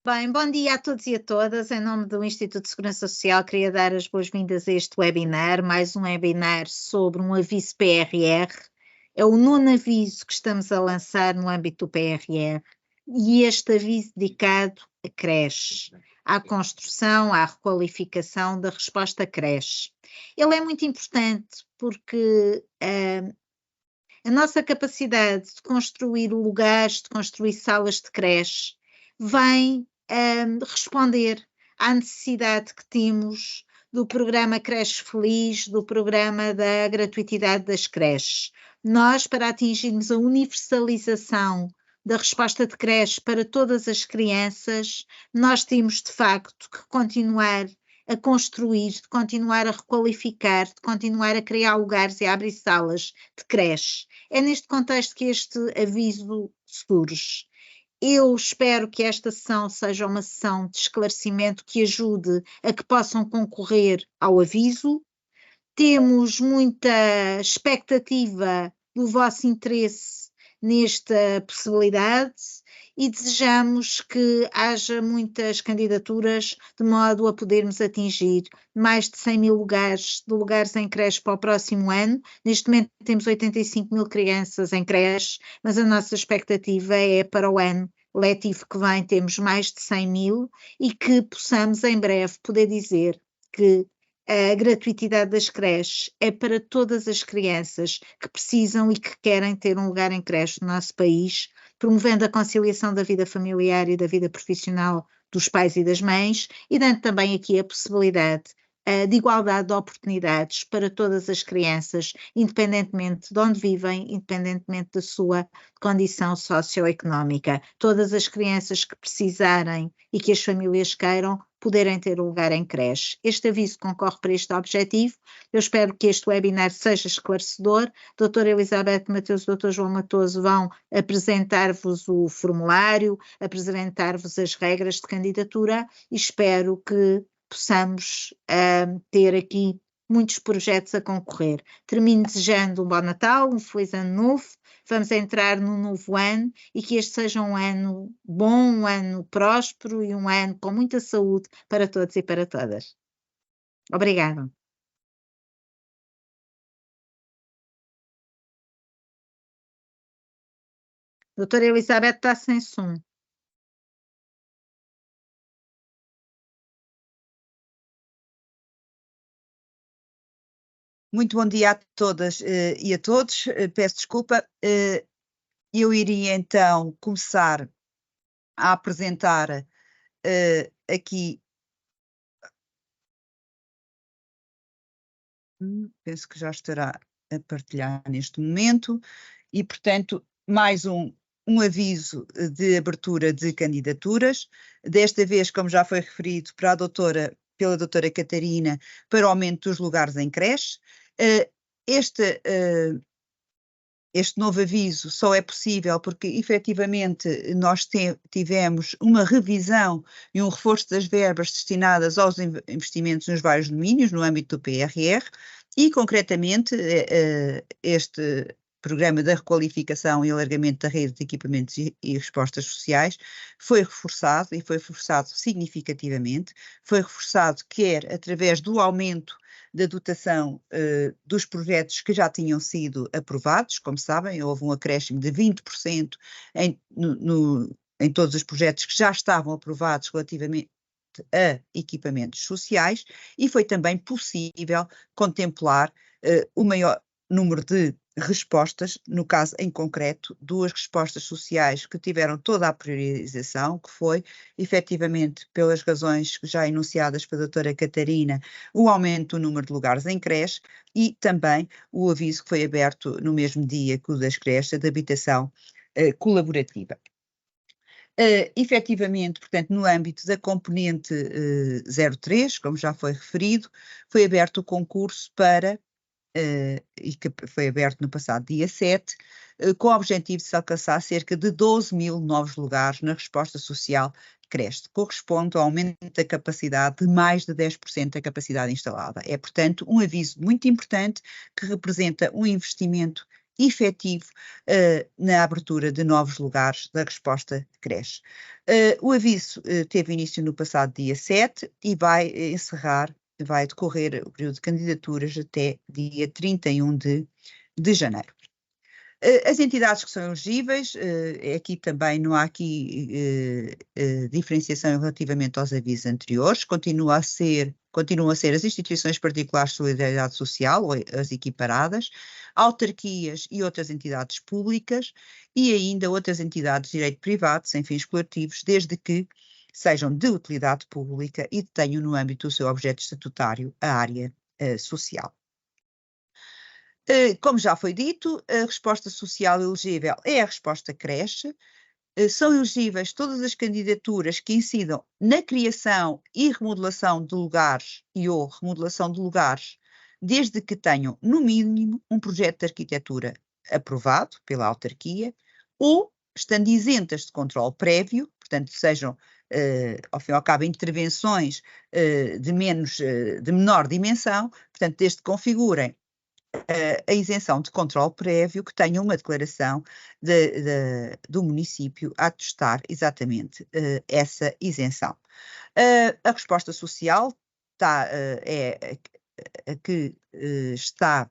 Bem, bom dia a todos e a todas. Em nome do Instituto de Segurança Social, queria dar as boas-vindas a este webinar, mais um webinar sobre um aviso PRR. É o nono aviso que estamos a lançar no âmbito do PRR e este aviso dedicado a creches, à construção, à requalificação da resposta creche. Ele é muito importante porque a nossa capacidade de construir lugares, de construir salas de creche, vem responder à necessidade que temos do programa Creche Feliz, do programa da gratuitidade das creches. Nós, para atingirmos a universalização da resposta de creche para todas as crianças, nós temos de facto que continuar a construir, de continuar a requalificar, de continuar a criar lugares e a abrir salas de creche. É neste contexto que este aviso surge. Eu espero que esta sessão seja uma sessão de esclarecimento que ajude a que possam concorrer ao aviso. Temos muita expectativa do vosso interesse nesta possibilidade e desejamos que haja muitas candidaturas de modo a podermos atingir mais de 100 mil lugares em creche para o próximo ano. Neste momento temos 85 mil crianças em creche, mas a nossa expectativa é para o ano letivo que vem temos mais de 100 mil e que possamos em breve poder dizer que a gratuitidade das creches é para todas as crianças que precisam e que querem ter um lugar em creche no nosso país, promovendo a conciliação da vida familiar e da vida profissional dos pais e das mães e dando também aqui a possibilidade de igualdade de oportunidades para todas as crianças, independentemente de onde vivem, independentemente da sua condição socioeconómica. Todas as crianças que precisarem e que as famílias queiram poderem ter um lugar em creche. Este aviso concorre para este objetivo. Eu espero que este webinar seja esclarecedor. Doutora Elizabeth Mateus e Dr. João Matoso vão apresentar-vos o formulário, apresentar-vos as regras de candidatura e espero que possamos ter aqui muitos projetos a concorrer. Termino desejando um bom Natal, um feliz ano novo. Vamos entrar num novo ano e que este seja um ano bom, um ano próspero e um ano com muita saúde para todos e para todas. Obrigada. Doutora Elizabeth está sem som. Muito bom dia a todas e a todos. Peço desculpa. Eu iria então começar a apresentar aqui. Penso que já estará a partilhar neste momento e, portanto, mais um aviso de abertura de candidaturas. Desta vez, como já foi referido pela doutora Catarina, para o aumento dos lugares em creche. Este novo aviso só é possível porque, efetivamente, nós tivemos uma revisão e um reforço das verbas destinadas aos investimentos nos vários domínios, no âmbito do PRR, e, concretamente, este programa da requalificação e alargamento da rede de equipamentos e respostas sociais foi reforçado e foi reforçado significativamente, foi reforçado quer através do aumento da dotação dos projetos que já tinham sido aprovados. Como sabem, houve um acréscimo de 20% em todos os projetos que já estavam aprovados relativamente a equipamentos sociais e foi também possível contemplar o maior número de respostas, no caso em concreto, 2 respostas sociais que tiveram toda a priorização, que foi, efetivamente, pelas razões já enunciadas pela doutora Catarina, o aumento do número de lugares em creche e também o aviso que foi aberto no mesmo dia que o das creches, de habitação colaborativa. Efetivamente, portanto, no âmbito da componente 03, como já foi referido, foi aberto o concurso para e que foi aberto no passado dia 7, com o objetivo de se alcançar cerca de 12 mil novos lugares na resposta social creche, corresponde ao aumento da capacidade de mais de 10% da capacidade instalada. É, portanto, um aviso muito importante que representa um investimento efetivo na abertura de novos lugares da resposta creche. O aviso teve início no passado dia 7 e vai decorrer o período de candidaturas até dia 31 de janeiro. As entidades que são elegíveis, aqui também não há diferenciação relativamente aos avisos anteriores, continuam a ser as instituições particulares de solidariedade social, ou as equiparadas, autarquias e outras entidades públicas, e ainda outras entidades de direito privado, sem fins coletivos, desde que sejam de utilidade pública e tenham no âmbito do seu objeto estatutário a área social. Como já foi dito, a resposta social elegível é a resposta creche. São elegíveis todas as candidaturas que incidam na criação e remodelação de lugares ou remodelação de lugares, desde que tenham, no mínimo, um projeto de arquitetura aprovado pela autarquia ou estando isentas de controle prévio, portanto, sejam, ao fim e ao cabo, intervenções de menor dimensão, portanto, desde que configurem a isenção de controle prévio, que tenha uma declaração do município a atestar exatamente essa isenção. A resposta social é a que está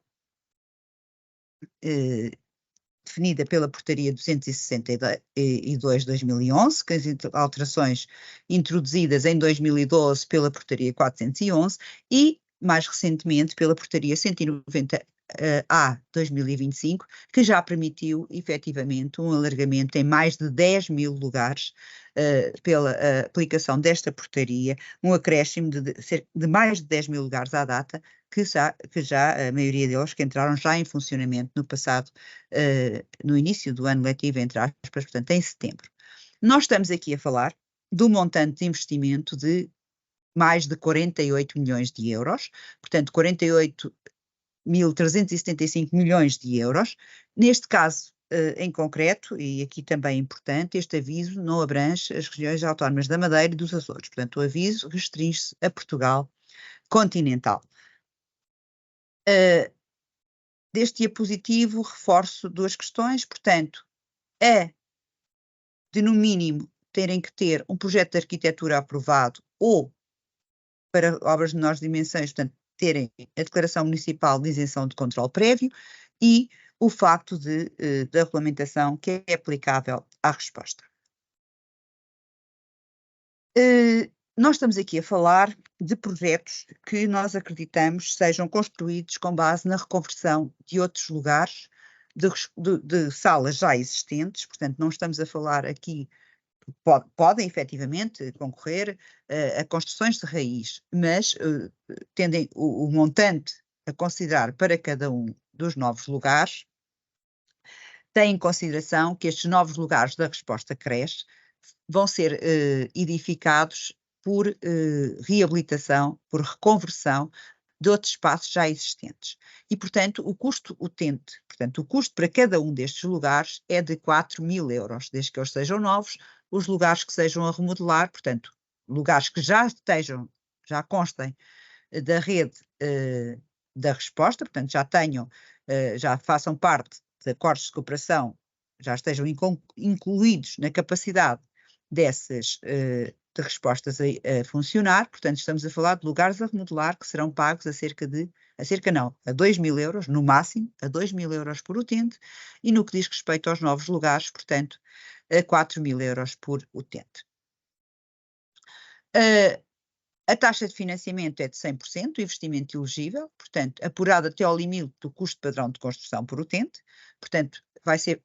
definida pela Portaria 262/2011, com as alterações introduzidas em 2012 pela Portaria 411 e, mais recentemente, pela Portaria 190/2025, que já permitiu efetivamente um alargamento em mais de 10.000 lugares pela aplicação desta portaria, um acréscimo de mais de 10.000 lugares à data, que já a maioria deles que entraram já em funcionamento no passado, no início do ano letivo, entre aspas, portanto em setembro. Nós estamos aqui a falar do montante de investimento de mais de 48 milhões de euros, portanto 48.375 milhões de euros. Neste caso, em concreto, e aqui também é importante, este aviso não abrange as regiões autónomas da Madeira e dos Açores, portanto o aviso restringe-se a Portugal continental. Deste diapositivo reforço duas questões, portanto, de no mínimo terem que ter um projeto de arquitetura aprovado ou para obras de menores dimensões, portanto, terem a declaração municipal de isenção de controle prévio e o facto da regulamentação que é aplicável à resposta. Nós estamos aqui a falar de projetos que nós acreditamos sejam construídos com base na reconversão de outros lugares, de salas já existentes, portanto não estamos a falar aqui, podem efetivamente concorrer a construções de raiz, mas tendem o montante a considerar para cada um dos novos lugares, tem em consideração que estes novos lugares da resposta creche vão ser edificados por reabilitação, por reconversão de outros espaços já existentes. E, portanto, o custo para cada um destes lugares é de 4.000 euros, desde que eles sejam novos, os lugares que sejam a remodelar, portanto, lugares que já constem da rede da resposta, portanto, já façam parte de acordos de cooperação, já estejam incluídos na capacidade dessas de respostas a funcionar, portanto estamos a falar de lugares a remodelar que serão pagos a 2.000 euros, no máximo, a 2.000 euros por utente, e no que diz respeito aos novos lugares, portanto, a 4.000 euros por utente. A taxa de financiamento é de 100%, o investimento elegível, portanto, apurado até ao limite do custo padrão de construção por utente, portanto, vai ser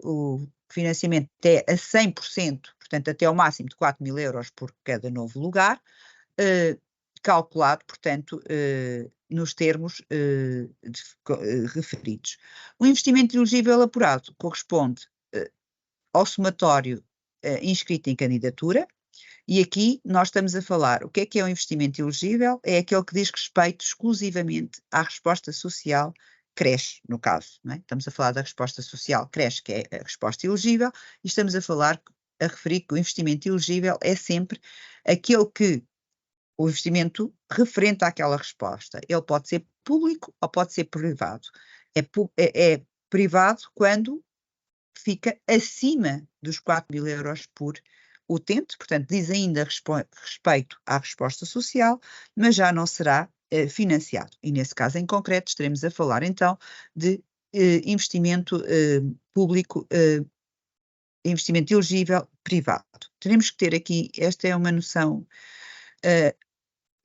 o financiamento é a 100%, portanto, até ao máximo de 4.000 euros por cada novo lugar, calculado, portanto, nos termos referidos. O investimento elegível apurado corresponde ao somatório inscrito em candidatura, e aqui nós estamos a falar, o que é um investimento elegível? É aquele que diz respeito exclusivamente à resposta social creche, no caso, não é? Estamos a falar da resposta social creche, que é a resposta elegível, e estamos a referir que o investimento elegível é sempre o investimento referente àquela resposta. Ele pode ser público ou pode ser privado. privado quando fica acima dos 4.000 euros por utente, portanto, diz ainda respeito à resposta social, mas já não será financiado. E nesse caso em concreto estaremos a falar então de investimento público, investimento elegível privado. Teremos que ter aqui, esta é uma noção,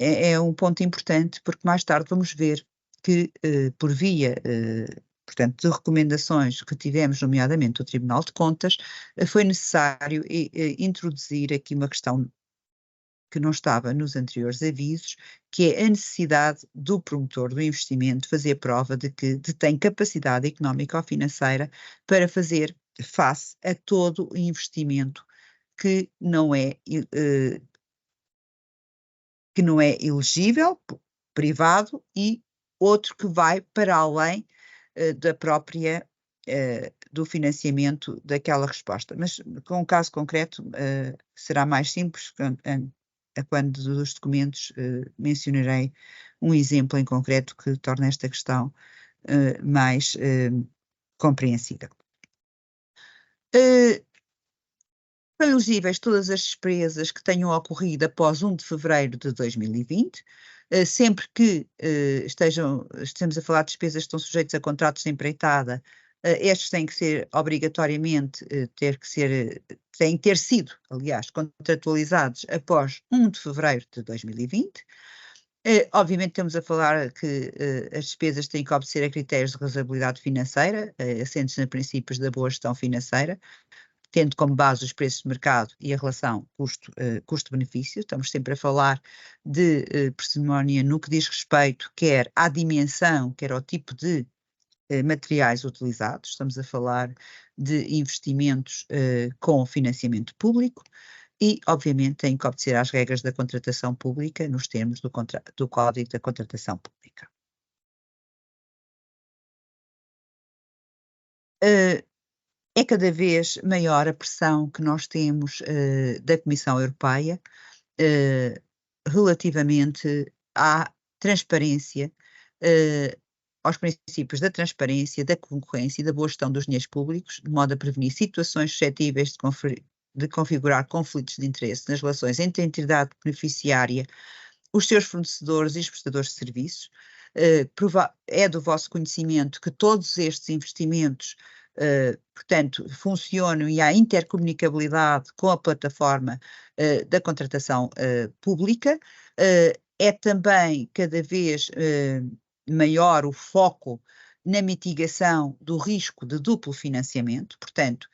é um ponto importante, porque mais tarde vamos ver que por via portanto, de recomendações que tivemos, nomeadamente do Tribunal de Contas, foi necessário introduzir aqui uma questão que não estava nos anteriores avisos, que é a necessidade do promotor do investimento fazer prova de que detém capacidade económica ou financeira para fazer face a todo o investimento que não é elegível, privado, e outro que vai para além da própria do financiamento daquela resposta. Mas com o caso concreto será mais simples, quando dos documentos mencionarei um exemplo em concreto que torna esta questão mais compreensível. São elegíveis todas as despesas que tenham ocorrido após 1 de fevereiro de 2020, sempre que estejamos a falar de despesas que estão sujeitas a contratos de empreitada, estes têm que ser obrigatoriamente, têm que ter sido, aliás, contratualizados após 1 de fevereiro de 2020. Obviamente estamos a falar que as despesas têm que obedecer a critérios de razoabilidade financeira, assentes em princípios da boa gestão financeira, tendo como base os preços de mercado e a relação custo-benefício. Estamos sempre a falar de parcimónia no que diz respeito quer à dimensão, quer ao tipo de materiais utilizados. Estamos a falar de investimentos com financiamento público e, obviamente, tem que obedecer às regras da contratação pública nos termos do Código da Contratação Pública. É cada vez maior a pressão que nós temos da Comissão Europeia relativamente à transparência, aos princípios da transparência, da concorrência e da boa gestão dos dinheiros públicos, de modo a prevenir situações suscetíveis de configurar conflitos de interesse nas relações entre a entidade beneficiária, os seus fornecedores e os prestadores de serviços. É do vosso conhecimento que todos estes investimentos portanto, funcionam e há intercomunicabilidade com a plataforma da contratação pública. É também cada vez maior o foco na mitigação do risco de duplo financiamento, portanto,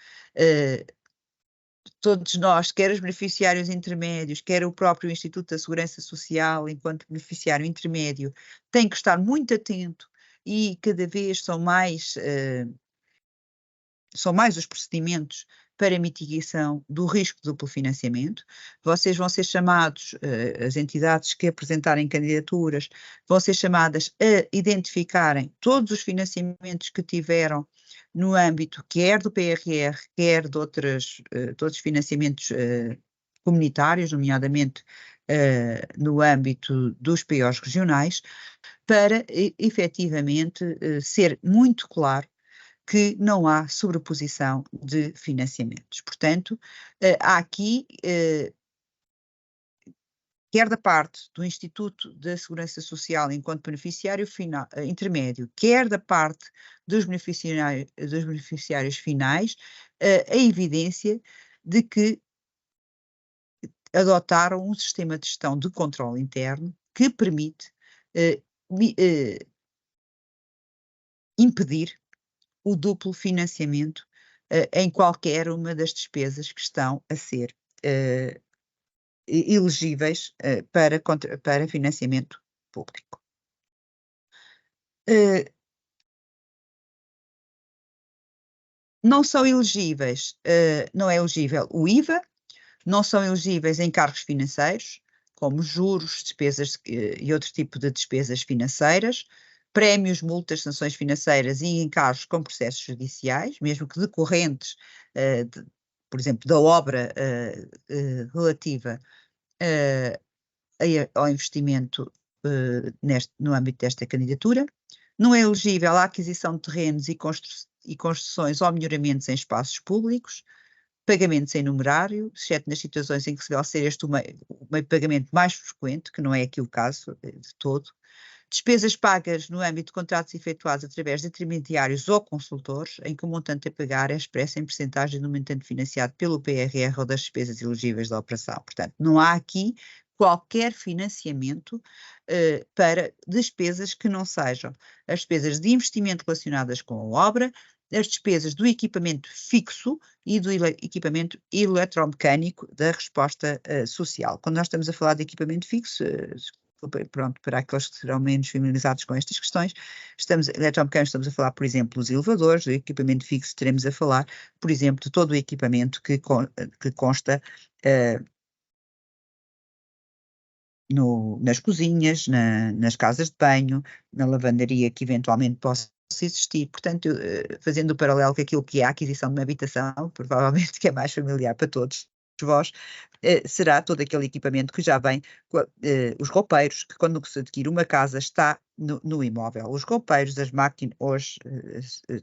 todos nós, quer os beneficiários intermédios, quer o próprio Instituto da Segurança Social, enquanto beneficiário intermédio, tem que estar muito atento e cada vez são mais os procedimentos para mitigação do risco de duplo financiamento. Vocês vão ser chamados, as entidades que apresentarem candidaturas, vão ser chamadas a identificarem todos os financiamentos que tiveram no âmbito quer do PRR, quer de outros financiamentos comunitários, nomeadamente no âmbito dos POs regionais, para efetivamente ser muito claro que não há sobreposição de financiamentos. Portanto, há aqui, quer da parte do Instituto da Segurança Social enquanto beneficiário intermédio, quer da parte dos beneficiários finais, a evidência de que adotaram um sistema de gestão de controle interno que permite impedir o duplo financiamento em qualquer uma das despesas que estão a ser elegíveis para financiamento público. Não são elegíveis, não é elegível o IVA, não são elegíveis encargos financeiros, como juros, despesas e outro tipo de despesas financeiras, prémios, multas, sanções financeiras e encargos com processos judiciais, mesmo que decorrentes, por exemplo, da obra relativa ao investimento no âmbito desta candidatura. Não é elegível a aquisição de terrenos e e construções ou melhoramentos em espaços públicos, pagamentos em numerário, exceto nas situações em que se vai ser este o meio de pagamento mais frequente, que não é aqui o caso de todo. Despesas pagas no âmbito de contratos efetuados através de intermediários ou consultores, em que o montante a pagar é expresso em percentagem do montante financiado pelo PRR ou das despesas elegíveis da operação. Portanto, não há aqui qualquer financiamento para despesas que não sejam as despesas de investimento relacionadas com a obra, as despesas do equipamento fixo e do equipamento eletromecânico da resposta social. Quando nós estamos a falar de equipamento fixo, pronto, para aqueles que serão menos familiarizados com estas questões, eletromecânicos, estamos a falar, por exemplo, dos elevadores, do equipamento fixo, teremos a falar, por exemplo, de todo o equipamento que consta nas cozinhas, nas casas de banho, na lavandaria que eventualmente possa existir. Portanto, fazendo o paralelo com aquilo que é a aquisição de uma habitação, provavelmente que é mais familiar para todos vós, será todo aquele equipamento que já vem, os roupeiros, que quando se adquire uma casa está no imóvel. Os roupeiros, as máquinas, hoje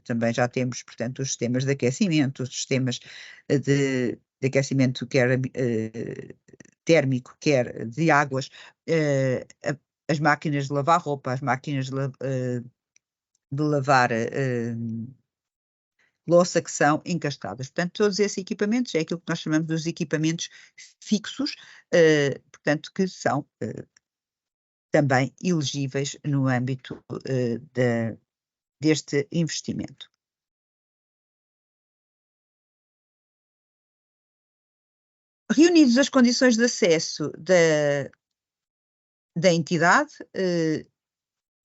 também já temos, portanto, os sistemas de aquecimento, os sistemas de aquecimento, quer térmico, quer de águas, as máquinas de lavar roupa, as máquinas de lavar louça que são encastradas. Portanto, todos esses equipamentos é aquilo que nós chamamos dos equipamentos fixos, portanto, que são também elegíveis no âmbito deste investimento. Reunidas as condições de acesso da entidade,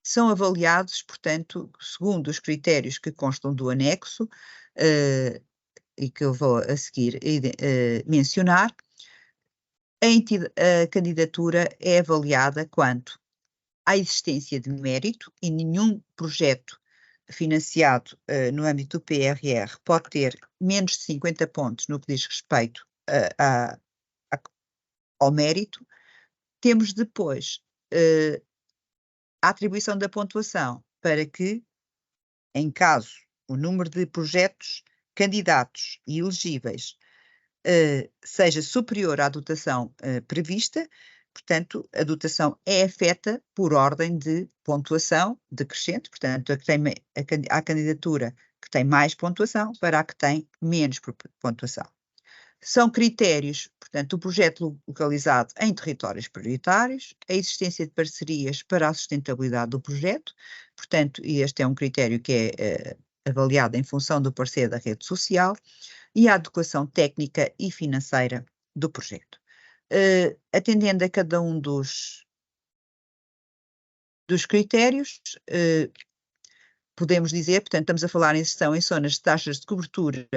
são avaliados, portanto, segundo os critérios que constam do anexo, e que eu vou a seguir mencionar, a candidatura é avaliada quanto à existência de mérito, e nenhum projeto financiado no âmbito do PRR pode ter menos de 50 pontos no que diz respeito ao mérito. Temos depois a atribuição da pontuação para que, em caso o número de projetos candidatos e elegíveis seja superior à dotação prevista, portanto, a dotação é afeta por ordem de pontuação decrescente, portanto, a candidatura que tem mais pontuação para a que tem menos pontuação. São critérios, portanto, o projeto localizado em territórios prioritários, a existência de parcerias para a sustentabilidade do projeto, portanto, e este é um critério que é avaliado em função do parecer da rede social, e a adequação técnica e financeira do projeto. Atendendo a cada um dos critérios, podemos dizer, portanto, estamos a falar em zonas de taxas de cobertura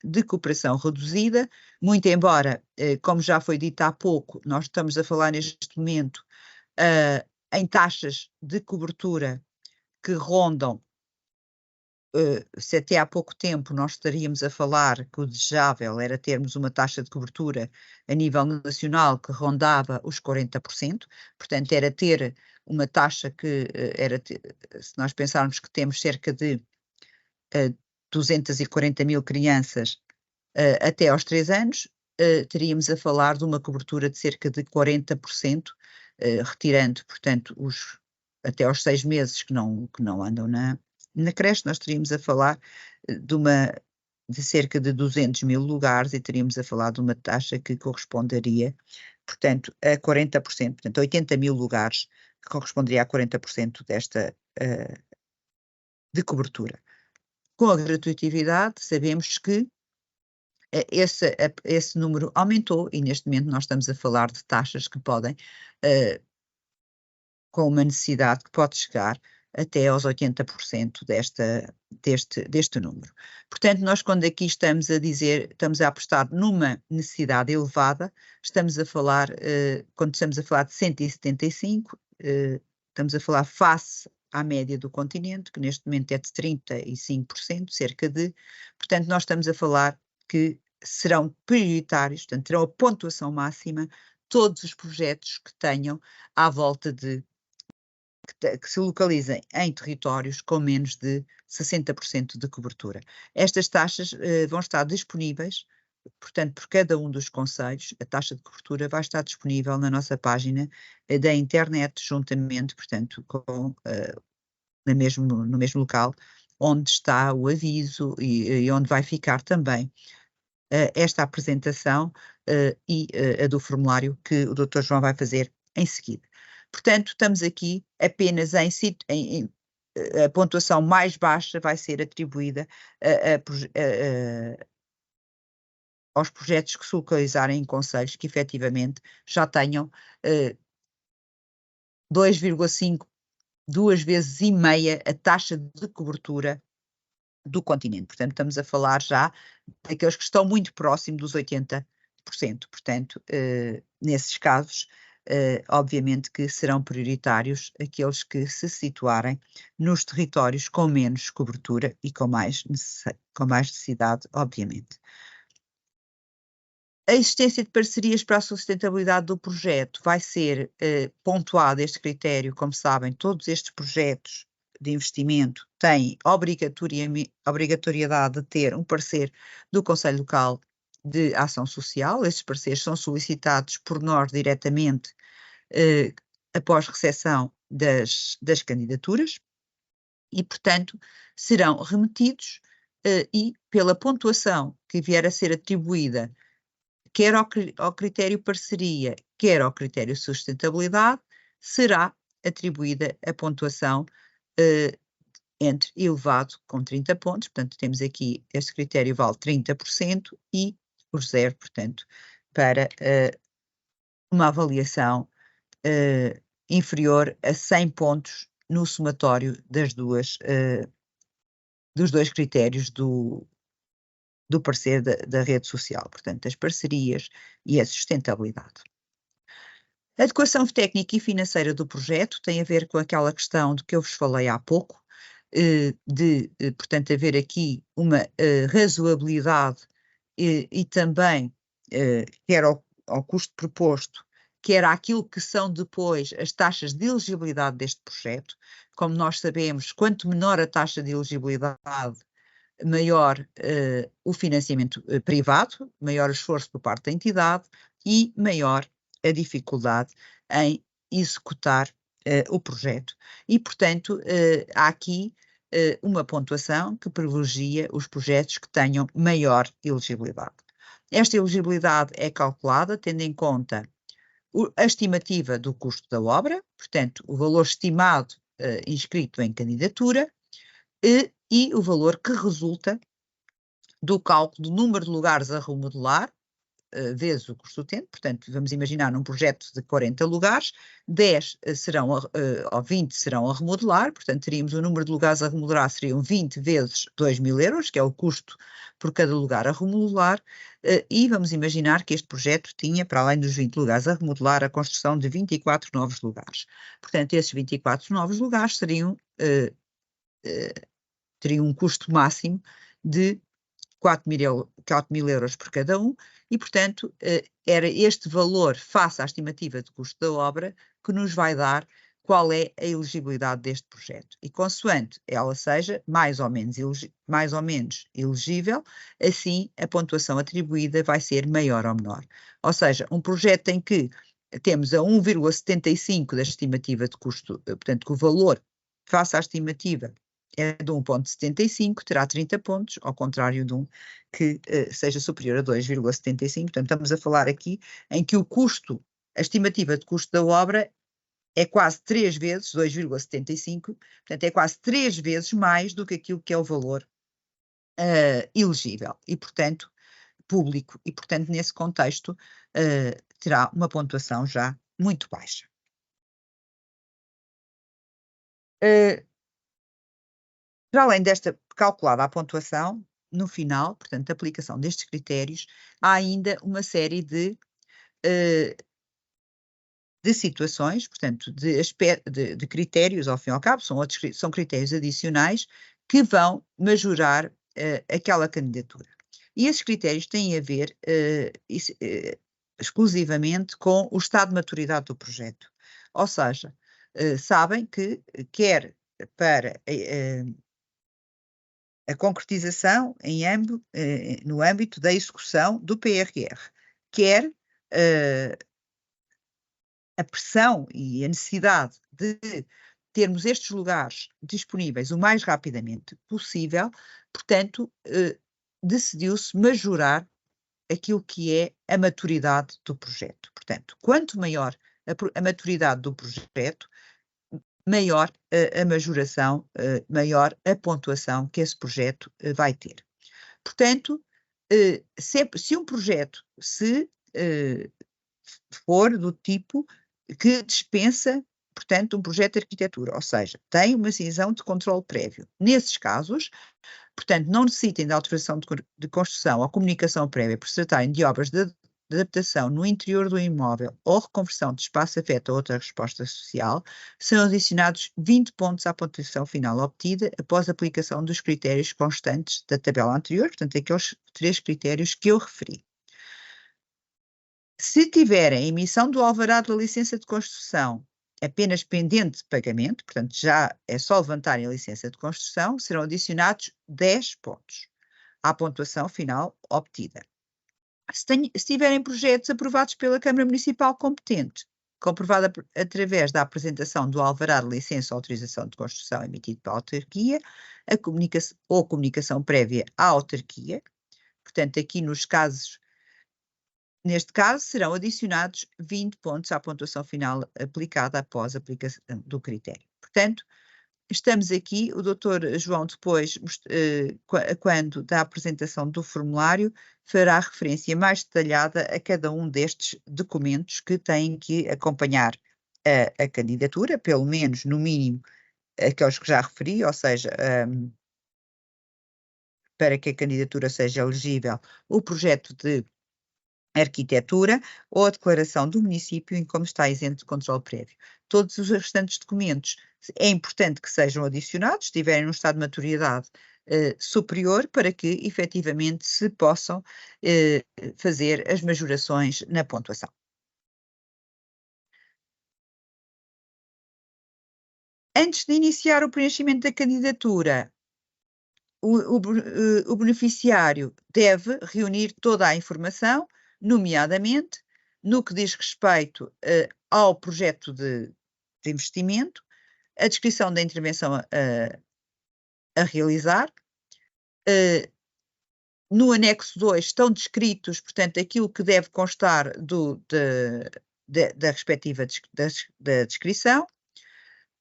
de cooperação reduzida, muito embora, como já foi dito há pouco, nós estamos a falar neste momento em taxas de cobertura que rondam, se até há pouco tempo nós estaríamos a falar que o desejável era termos uma taxa de cobertura a nível nacional que rondava os 40%, portanto era ter uma taxa que se nós pensarmos que temos cerca de 240 mil crianças até aos 3 anos, teríamos a falar de uma cobertura de cerca de 40%, retirando, portanto, até aos 6 meses que não andam na creche, nós teríamos a falar de cerca de 200 mil lugares e teríamos a falar de uma taxa que corresponderia, portanto, a 40%, portanto, 80 mil lugares, que corresponderia a 40% desta de cobertura. Com a gratuitividade, sabemos que esse número aumentou e neste momento nós estamos a falar de taxas que podem, com uma necessidade que pode chegar até aos 80% deste número. Portanto, nós quando aqui estamos a apostar numa necessidade elevada, estamos a falar, quando estamos a falar de 175, estamos a falar face à média do continente, que neste momento é de 35%, cerca de, portanto, nós estamos a falar que serão prioritários, portanto, terão a pontuação máxima todos os projetos que tenham à volta de que se localizem em territórios com menos de 60% de cobertura. Estas taxas vão estar disponíveis, portanto, por cada um dos concelhos, a taxa de cobertura vai estar disponível na nossa página da internet, juntamente, portanto, no mesmo local onde está o aviso e onde vai ficar também esta apresentação e a do formulário que o Dr. João vai fazer em seguida. Portanto, estamos aqui apenas a pontuação mais baixa vai ser atribuída aos projetos que se localizarem em concelhos que efetivamente já tenham 2,5, 2 vezes e meia a taxa de cobertura do continente. Portanto, estamos a falar já daqueles que estão muito próximos dos 80%. Portanto, nesses casos, obviamente que serão prioritários aqueles que se situarem nos territórios com menos cobertura e com mais necessidade, obviamente. A existência de parcerias para a sustentabilidade do projeto vai ser pontuado este critério. Como sabem, todos estes projetos de investimento têm obrigatoriedade de ter um parecer do Conselho Local de Ação Social. Estes pareceres são solicitados por nós diretamente após recepção das candidaturas e, portanto, serão remetidos e pela pontuação que vier a ser atribuída quer ao critério parceria, quer ao critério sustentabilidade, será atribuída a pontuação entre elevado com 30 pontos, portanto temos aqui este critério vale 30% e os 0, portanto, para uma avaliação inferior a 100 pontos no somatório dos dois critérios do parecer da rede social, portanto, as parcerias e a sustentabilidade. A adequação técnica e financeira do projeto tem a ver com aquela questão de que eu vos falei há pouco, portanto, haver aqui uma razoabilidade e também, quer ao custo proposto, quer àquilo que são depois as taxas de elegibilidade deste projeto. Como nós sabemos, quanto menor a taxa de elegibilidade, maior o financiamento privado, maior o esforço por parte da entidade e maior a dificuldade em executar o projeto. E, portanto, há aqui uma pontuação que privilegia os projetos que tenham maior elegibilidade. Esta elegibilidade é calculada tendo em conta a estimativa do custo da obra, portanto, o valor estimado inscrito em candidatura, e o valor que resulta do cálculo do número de lugares a remodelar, vezes o custo utente. Portanto, vamos imaginar num projeto de 40 lugares, 10 serão, ou 20 serão a remodelar, portanto, teríamos o número de lugares a remodelar, seriam 20 vezes 2.000 euros, que é o custo por cada lugar a remodelar, e vamos imaginar que este projeto tinha, para além dos 20 lugares a remodelar, a construção de 24 novos lugares. Portanto, esses 24 novos lugares teriam um custo máximo de 4.000 euros por cada um e, portanto, era este valor face à estimativa de custo da obra que nos vai dar qual é a elegibilidade deste projeto. E consoante ela seja mais ou menos elegível, assim a pontuação atribuída vai ser maior ou menor. Ou seja, um projeto em que temos a 1,75 da estimativa de custo, portanto, que o valor face à estimativa é de 1,75, terá 30 pontos, ao contrário de um que seja superior a 2,75. Portanto, estamos a falar aqui em que a estimativa de custo da obra é quase 3 vezes, 2,75, portanto, é quase 3 vezes mais do que aquilo que é o valor elegível e, portanto, público. E, portanto, nesse contexto, terá uma pontuação já muito baixa. Para além desta calculada a pontuação, no final, portanto, a aplicação destes critérios, há ainda uma série de situações, portanto, de critérios, ao fim e ao cabo, são critérios adicionais que vão majorar aquela candidatura. E esses critérios têm a ver exclusivamente com o estado de maturidade do projeto. Ou seja, sabem que quer para a concretização no âmbito da execução do PRR, quer a pressão e a necessidade de termos estes lugares disponíveis o mais rapidamente possível, portanto, decidiu-se majorar aquilo que é a maturidade do projeto. Portanto, quanto maior a maturidade do projeto, maior a majoração, maior a pontuação que esse projeto vai ter. Portanto, se um projeto for do tipo que dispensa, portanto, um projeto de arquitetura, ou seja, tem uma decisão de controle prévio. Nesses casos, portanto, não necessitem de autorização de construção ou comunicação prévia por se tratarem de obras de adaptação no interior do imóvel ou reconversão de espaço afeto a outra resposta social, são adicionados 20 pontos à pontuação final obtida após a aplicação dos critérios constantes da tabela anterior, portanto, aqueles 3 critérios que eu referi. Se tiverem a emissão do alvará da licença de construção apenas pendente de pagamento, portanto, já é só levantarem a licença de construção, serão adicionados 10 pontos à pontuação final obtida. Se tiverem projetos aprovados pela Câmara Municipal competente, comprovada através da apresentação do alvará de licença ou autorização de construção emitido pela autarquia, ou comunicação prévia à autarquia, portanto, aqui neste caso, serão adicionados 20 pontos à pontuação final aplicada após a aplicação do critério. Portanto, estamos aqui, o Dr. João depois, quando da apresentação do formulário, fará referência mais detalhada a cada um destes documentos que têm que acompanhar a candidatura, pelo menos, no mínimo, aqueles que já referi, ou seja, para que a candidatura seja elegível, o projeto de arquitetura ou a declaração do município em como está isento de controle prévio. Todos os restantes documentos é importante que sejam adicionados, se estiverem num estado de maturidade superior, para que efetivamente se possam fazer as majorações na pontuação. Antes de iniciar o preenchimento da candidatura, o beneficiário deve reunir toda a informação, nomeadamente no que diz respeito ao projeto de investimento, a descrição da intervenção a realizar. No anexo 2 estão descritos, portanto, aquilo que deve constar da respectiva da descrição,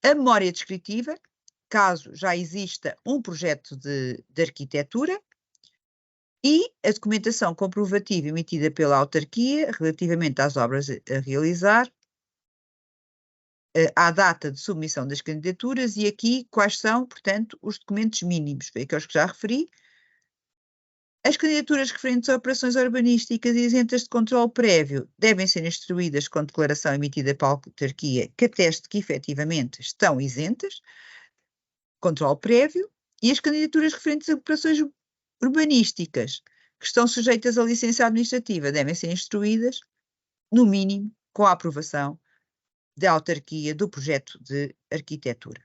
a memória descritiva, caso já exista um projeto de arquitetura, e a documentação comprovativa emitida pela autarquia relativamente às obras a realizar, à data de submissão das candidaturas, e aqui quais são, portanto, os documentos mínimos, aqueles que já referi. As candidaturas referentes a operações urbanísticas isentas de controle prévio devem ser instruídas com declaração emitida pela autarquia que ateste que efetivamente estão isentas, controle prévio, e as candidaturas referentes a operações urbanísticas que estão sujeitas à licença administrativa devem ser instruídas, no mínimo, com a aprovação da autarquia do projeto de arquitetura.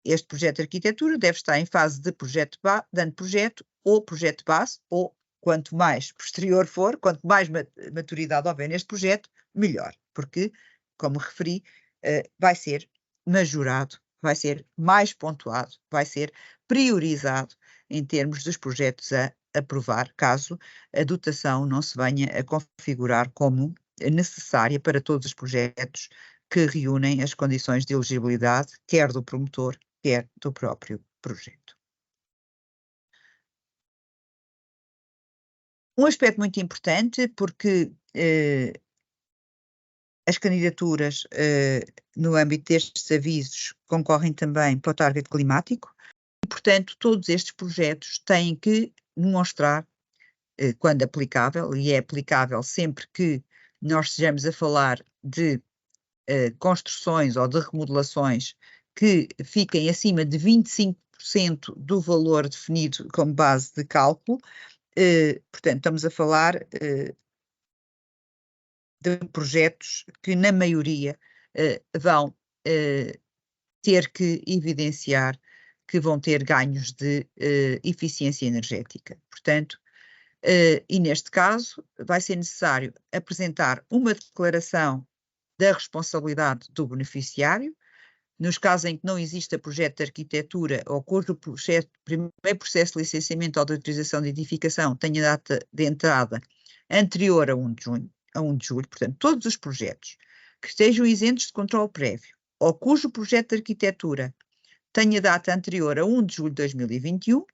Este projeto de arquitetura deve estar em fase de projeto de anteprojeto ou projeto base, ou quanto mais posterior for, quanto mais maturidade houver neste projeto, melhor, porque, como referi, vai ser majorado, vai ser mais pontuado, vai ser priorizado em termos dos projetos a aprovar, caso a dotação não se venha a configurar como necessária para todos os projetos que reúnem as condições de elegibilidade, quer do promotor, quer do próprio projeto. Um aspecto muito importante, porque as candidaturas no âmbito destes avisos concorrem também para o target climático, e, portanto, todos estes projetos têm que demonstrar, quando aplicável, e é aplicável sempre que nós estejamos a falar de construções ou de remodelações que fiquem acima de 25% do valor definido como base de cálculo, portanto, estamos a falar de projetos que, na maioria, vão ter que evidenciar que vão ter ganhos de eficiência energética. Portanto, e neste caso vai ser necessário apresentar uma declaração da responsabilidade do beneficiário, nos casos em que não exista projeto de arquitetura ou cujo primeiro processo de licenciamento ou de autorização de edificação tenha data de entrada anterior a 1 de junho, portanto, todos os projetos que estejam isentos de controle prévio ou cujo projeto de arquitetura tenha data anterior a 1 de julho de 2021,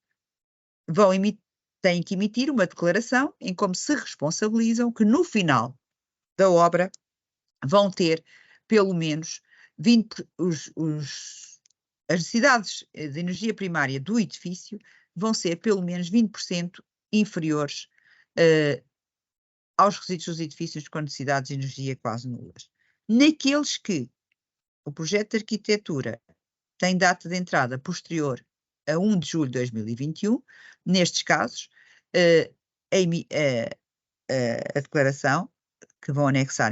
têm que emitir uma declaração em como se responsabilizam que no final da obra vão ter pelo menos 20, as necessidades de energia primária do edifício vão ser pelo menos 20% inferiores aos requisitos dos edifícios com necessidades de energia quase nulas. Naqueles que o projeto de arquitetura tem data de entrada posterior a 1 de julho de 2021, nestes casos, a declaração que vão anexar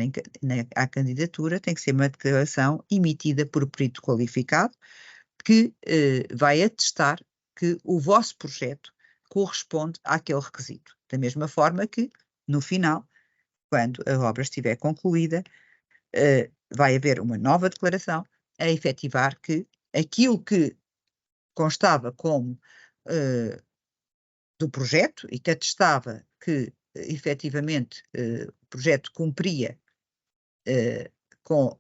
à candidatura tem que ser uma declaração emitida por perito qualificado que vai atestar que o vosso projeto corresponde àquele requisito. Da mesma forma que, no final, quando a obra estiver concluída, vai haver uma nova declaração a efetivar que aquilo que constava como do projeto e que atestava que efetivamente o projeto cumpria com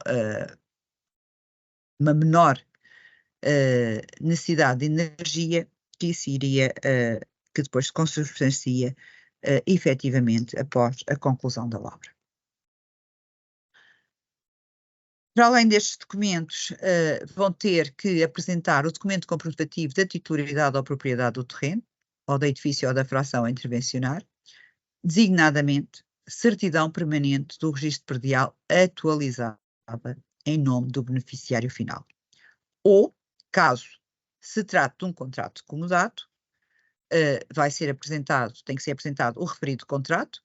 uma menor necessidade de energia, que isso iria, que depois se consubstancia efetivamente após a conclusão da obra. Para além destes documentos, vão ter que apresentar o documento comprovativo da titularidade ou propriedade do terreno, ou do edifício ou da fração a intervencionar, designadamente certidão permanente do registro predial atualizada em nome do beneficiário final. Ou, caso se trate de um contrato de comodato, tem que ser apresentado o referido contrato,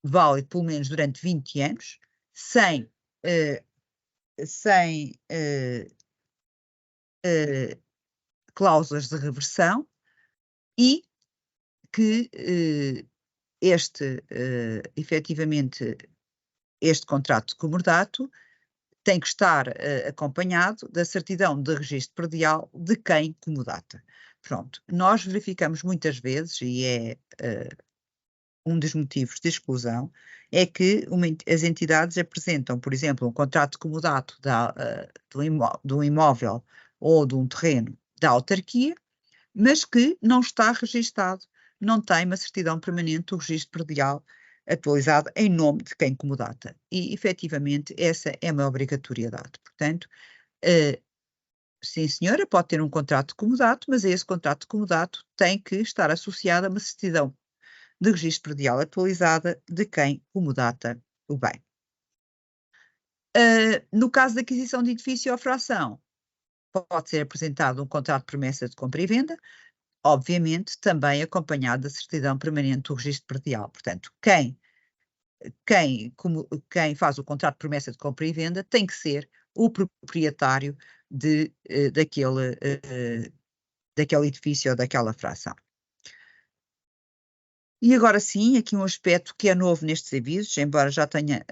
válido pelo menos durante 20 anos, sem cláusulas de reversão e que efetivamente, este contrato de comodato tem que estar acompanhado da certidão de registro predial de quem comodata. Pronto, nós verificamos muitas vezes, e é um dos motivos de exclusão, é que as entidades apresentam, por exemplo, um contrato de comodato de um imóvel ou de um terreno da autarquia, mas que não está registado, não tem uma certidão permanente do registro predial atualizado em nome de quem comodata. E, efetivamente, essa é uma obrigatoriedade. Portanto, sim, senhora, pode ter um contrato de comodato, mas esse contrato de comodato tem que estar associado a uma certidão de registro predial atualizada de quem comodata o bem. No caso da aquisição de edifício ou fração, pode ser apresentado um contrato de promessa de compra e venda, obviamente também acompanhado da certidão permanente do registro predial. Portanto, quem faz o contrato de promessa de compra e venda tem que ser o proprietário daquele edifício ou daquela fração. E agora sim, aqui um aspecto que é novo nestes avisos, embora já tenha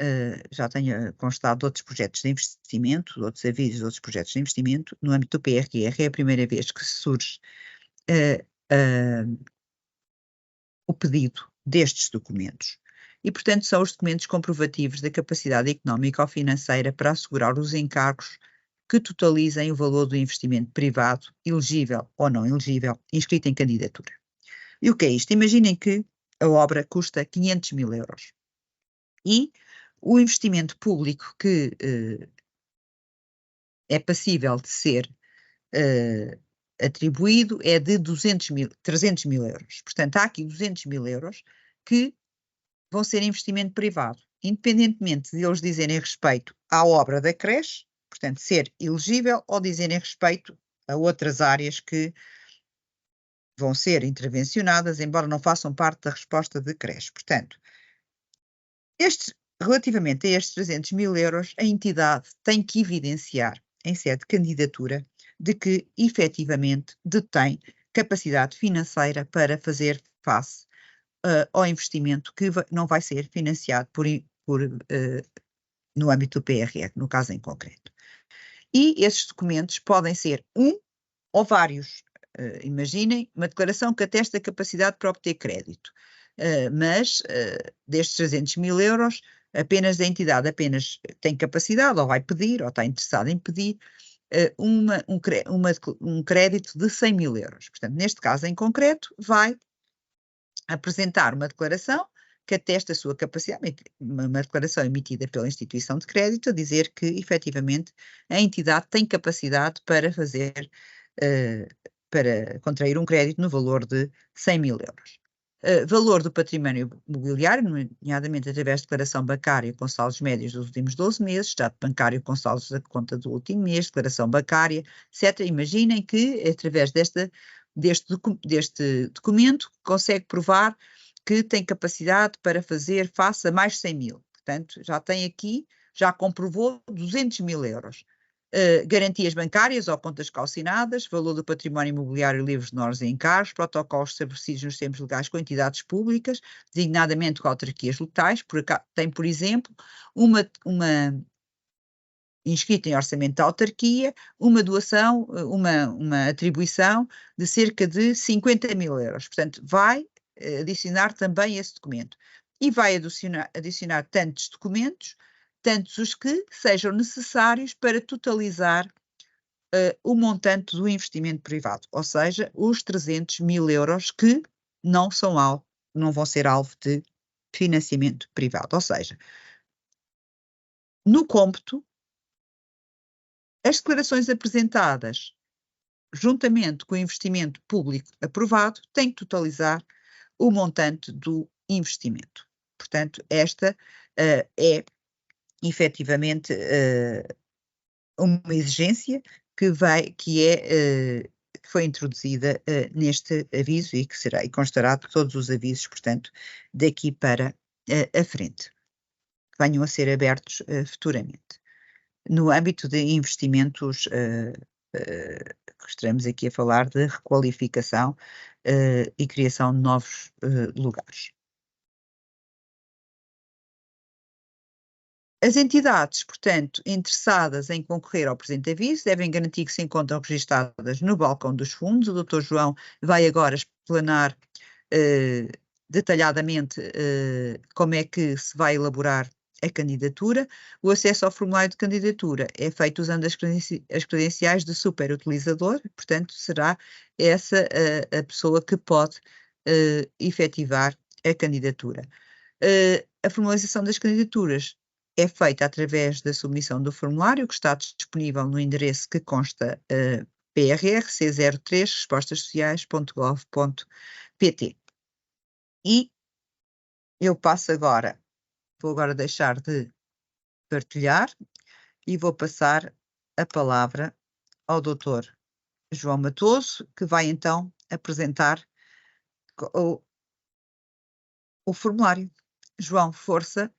constado de outros projetos de investimento, de outros avisos, de outros projetos de investimento, no âmbito do PRR é a primeira vez que surge o pedido destes documentos. E, portanto, são os documentos comprovativos da capacidade económica ou financeira para assegurar os encargos que totalizem o valor do investimento privado, elegível ou não elegível, inscrito em candidatura. E o que é isto? Imaginem que a obra custa 500 mil euros e o investimento público que é passível de ser atribuído é de 300 mil euros. Portanto, há aqui 200 mil euros que vão ser investimento privado, independentemente de eles dizerem respeito à obra da creche, portanto, ser elegível, ou dizerem respeito a outras áreas que vão ser intervencionadas, embora não façam parte da resposta de creche. Portanto, Relativamente a estes 300 mil euros, a entidade tem que evidenciar, em sede de candidatura, de que efetivamente detém capacidade financeira para fazer face ao investimento que não vai ser financiado no âmbito do PRR, no caso em concreto. E esses documentos podem ser um ou vários. Imaginem uma declaração que atesta a capacidade para obter crédito, mas destes 300 mil euros, apenas a entidade tem capacidade, ou vai pedir, ou está interessada em pedir, um crédito de 100 mil euros. Portanto, neste caso em concreto, vai apresentar uma declaração que atesta a sua capacidade, uma declaração emitida pela instituição de crédito, a dizer que, efetivamente, a entidade tem capacidade para para contrair um crédito no valor de 100 mil euros. Valor do património imobiliário, nomeadamente através de declaração bancária com saldos médios dos últimos 12 meses, estado bancário com saldos da conta do último mês, declaração bancária, etc. Imaginem que, através deste documento, consegue provar que tem capacidade para fazer face a mais de 100 mil. Portanto, já comprovou 200 mil euros. Garantias bancárias ou contas calcinadas, valor do património imobiliário livres de menores e encargos, protocolos estabelecidos nos termos legais com entidades públicas, designadamente com autarquias locais, tem, por exemplo, uma inscrita em orçamento da autarquia, uma doação, uma atribuição de cerca de 50 mil euros. Portanto, vai adicionar também esse documento. E vai adicionar tantos documentos, tantos os que sejam necessários para totalizar o montante do investimento privado, ou seja, os 300 mil euros que não vão ser alvo de financiamento privado. Ou seja, no cômputo, as declarações apresentadas, juntamente com o investimento público aprovado, têm que totalizar o montante do investimento. Portanto, esta é efetivamente uma exigência que foi introduzida neste aviso e que constará de todos os avisos, portanto, daqui para a frente, que venham a ser abertos futuramente. No âmbito de investimentos, estaremos aqui a falar de requalificação e criação de novos lugares. As entidades, portanto, interessadas em concorrer ao presente aviso devem garantir que se encontram registadas no balcão dos fundos. O Dr. João vai agora explanar detalhadamente como é que se vai elaborar a candidatura. O acesso ao formulário de candidatura é feito usando as credenciais de superutilizador, portanto, será essa a pessoa que pode efetivar a candidatura. A formalização das candidaturas é feita através da submissão do formulário, que está disponível no endereço que consta prrc03 respostassociais.gov.pt. E eu vou agora deixar de partilhar e vou passar a palavra ao Dr. João Matoso, que vai então apresentar o formulário. João, força.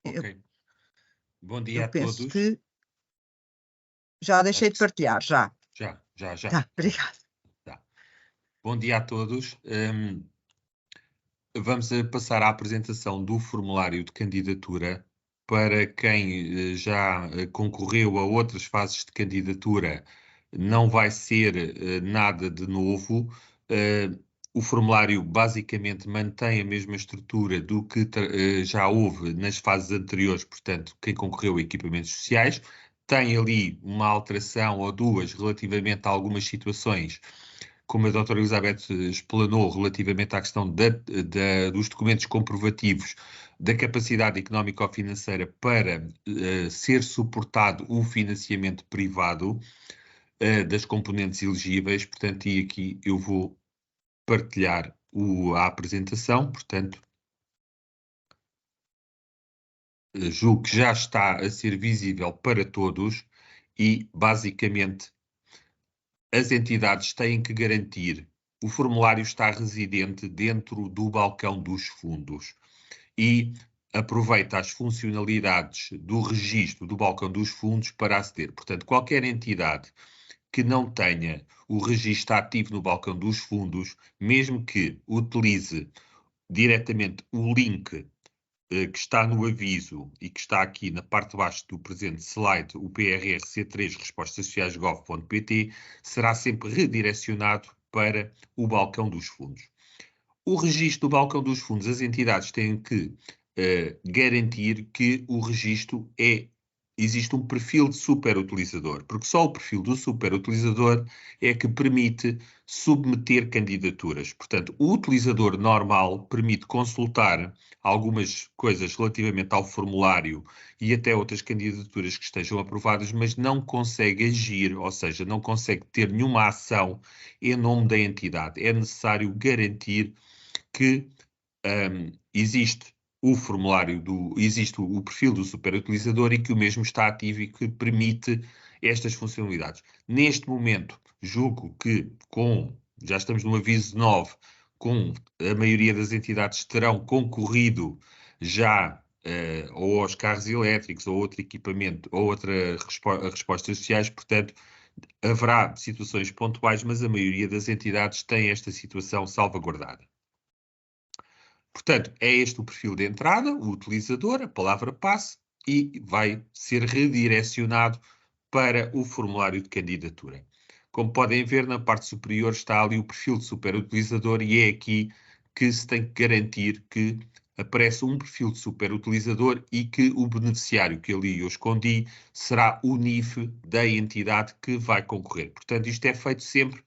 Ok. Bom dia Eu a penso todos. que já deixei de partilhar, já. Já. Tá, obrigado. Tá. Bom dia a todos. Vamos passar à apresentação do formulário de candidatura. Para quem já concorreu a outras fases de candidatura, não vai ser nada de novo. O formulário basicamente mantém a mesma estrutura do que já houve nas fases anteriores, portanto, quem concorreu a equipamentos sociais. Tem ali uma alteração ou duas relativamente a algumas situações, como a doutora Elizabeth explanou, relativamente à questão dos documentos comprovativos da capacidade económica ou financeira para ser suportado o financiamento privado das componentes elegíveis. Portanto, e aqui eu vou partilhar a apresentação, portanto, julgo que já está a ser visível para todos e, basicamente, as entidades têm que garantir o formulário está residente dentro do balcão dos fundos e aproveita as funcionalidades do registro do balcão dos fundos para aceder. Portanto, qualquer entidade que não tenha o registro ativo no balcão dos fundos, mesmo que utilize diretamente o link que está no aviso e que está aqui na parte de baixo do presente slide, o PRRC3 respostasociais.gov.pt, será sempre redirecionado para o balcão dos fundos. O registro do balcão dos fundos, as entidades têm que garantir que o registro existe um perfil de superutilizador, porque só o perfil do superutilizador é que permite submeter candidaturas. Portanto, o utilizador normal permite consultar algumas coisas relativamente ao formulário e até outras candidaturas que estejam aprovadas, mas não consegue agir, ou seja, não consegue ter nenhuma ação em nome da entidade. É necessário garantir que existe o formulário existe o perfil do superutilizador e que o mesmo está ativo e que permite estas funcionalidades. Neste momento, julgo que já estamos no aviso 9, com a maioria das entidades terão concorrido já ou aos carros elétricos ou outro equipamento ou outras respostas sociais, portanto, haverá situações pontuais, mas a maioria das entidades tem esta situação salvaguardada. Portanto, é este o perfil de entrada, o utilizador, a palavra passe, e vai ser redirecionado para o formulário de candidatura. Como podem ver, na parte superior está ali o perfil de superutilizador e é aqui que se tem que garantir que aparece um perfil de superutilizador e que o beneficiário que ali eu escondi será o NIF da entidade que vai concorrer. Portanto, isto é feito sempre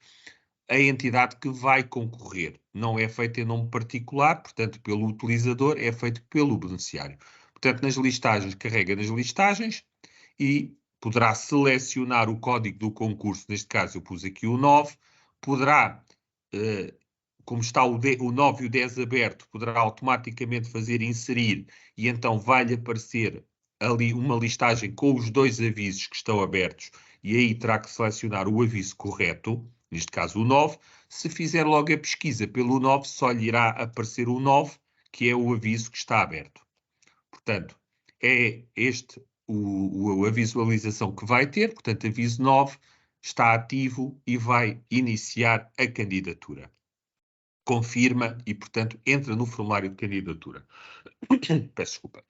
a entidade que vai concorrer. Não é feito em nome particular, portanto, pelo utilizador, é feito pelo beneficiário. Portanto, nas listagens, carrega nas listagens e poderá selecionar o código do concurso, neste caso eu pus aqui o 9, poderá, como está o 9 e o 10 aberto, poderá automaticamente fazer inserir e então vai-lhe aparecer ali uma listagem com os dois avisos que estão abertos e aí terá que selecionar o aviso correto, neste caso o 9. Se fizer logo a pesquisa pelo 9, só lhe irá aparecer o 9, que é o aviso que está aberto. Portanto, é este a visualização que vai ter, portanto, aviso 9 está ativo e vai iniciar a candidatura. Confirma e, portanto, entra no formulário de candidatura. Peço desculpa.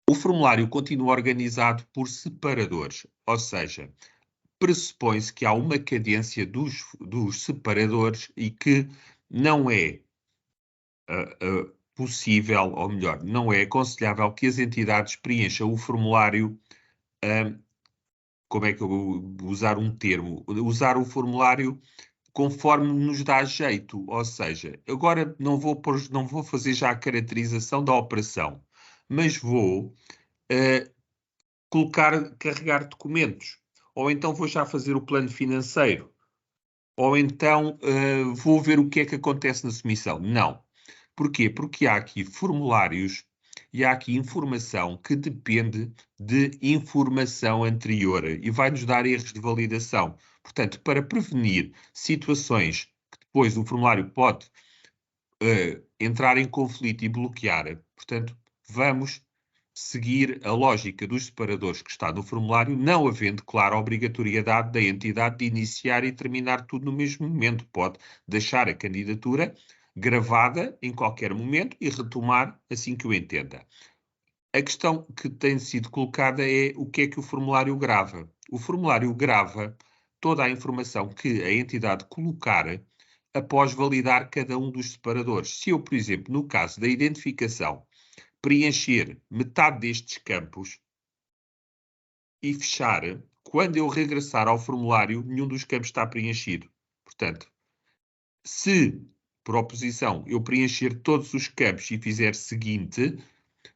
O formulário continua organizado por separadores, ou seja, pressupõe-se que há uma cadência dos separadores e que não é possível, ou melhor, não é aconselhável que as entidades preencham o formulário, como é que eu vou usar um termo? Usar o formulário conforme nos dá jeito, ou seja, agora não vou fazer já a caracterização da operação, mas vou carregar documentos, ou então vou já fazer o plano financeiro, ou então vou ver o que é que acontece na submissão. Não. Porquê? Porque há aqui formulários e há aqui informação que depende de informação anterior e vai-nos dar erros de validação. Portanto, para prevenir situações que depois o formulário pode entrar em conflito e bloquear, portanto, vamos seguir a lógica dos separadores que está no formulário, não havendo, claro, a obrigatoriedade da entidade de iniciar e terminar tudo no mesmo momento. Pode deixar a candidatura gravada em qualquer momento e retomar assim que o entenda. A questão que tem sido colocada é o que é que o formulário grava. O formulário grava toda a informação que a entidade colocar após validar cada um dos separadores. Se eu, por exemplo, no caso da identificação, preencher metade destes campos e fechar, quando eu regressar ao formulário, nenhum dos campos está preenchido. Portanto, se, por oposição, eu preencher todos os campos e fizer seguinte,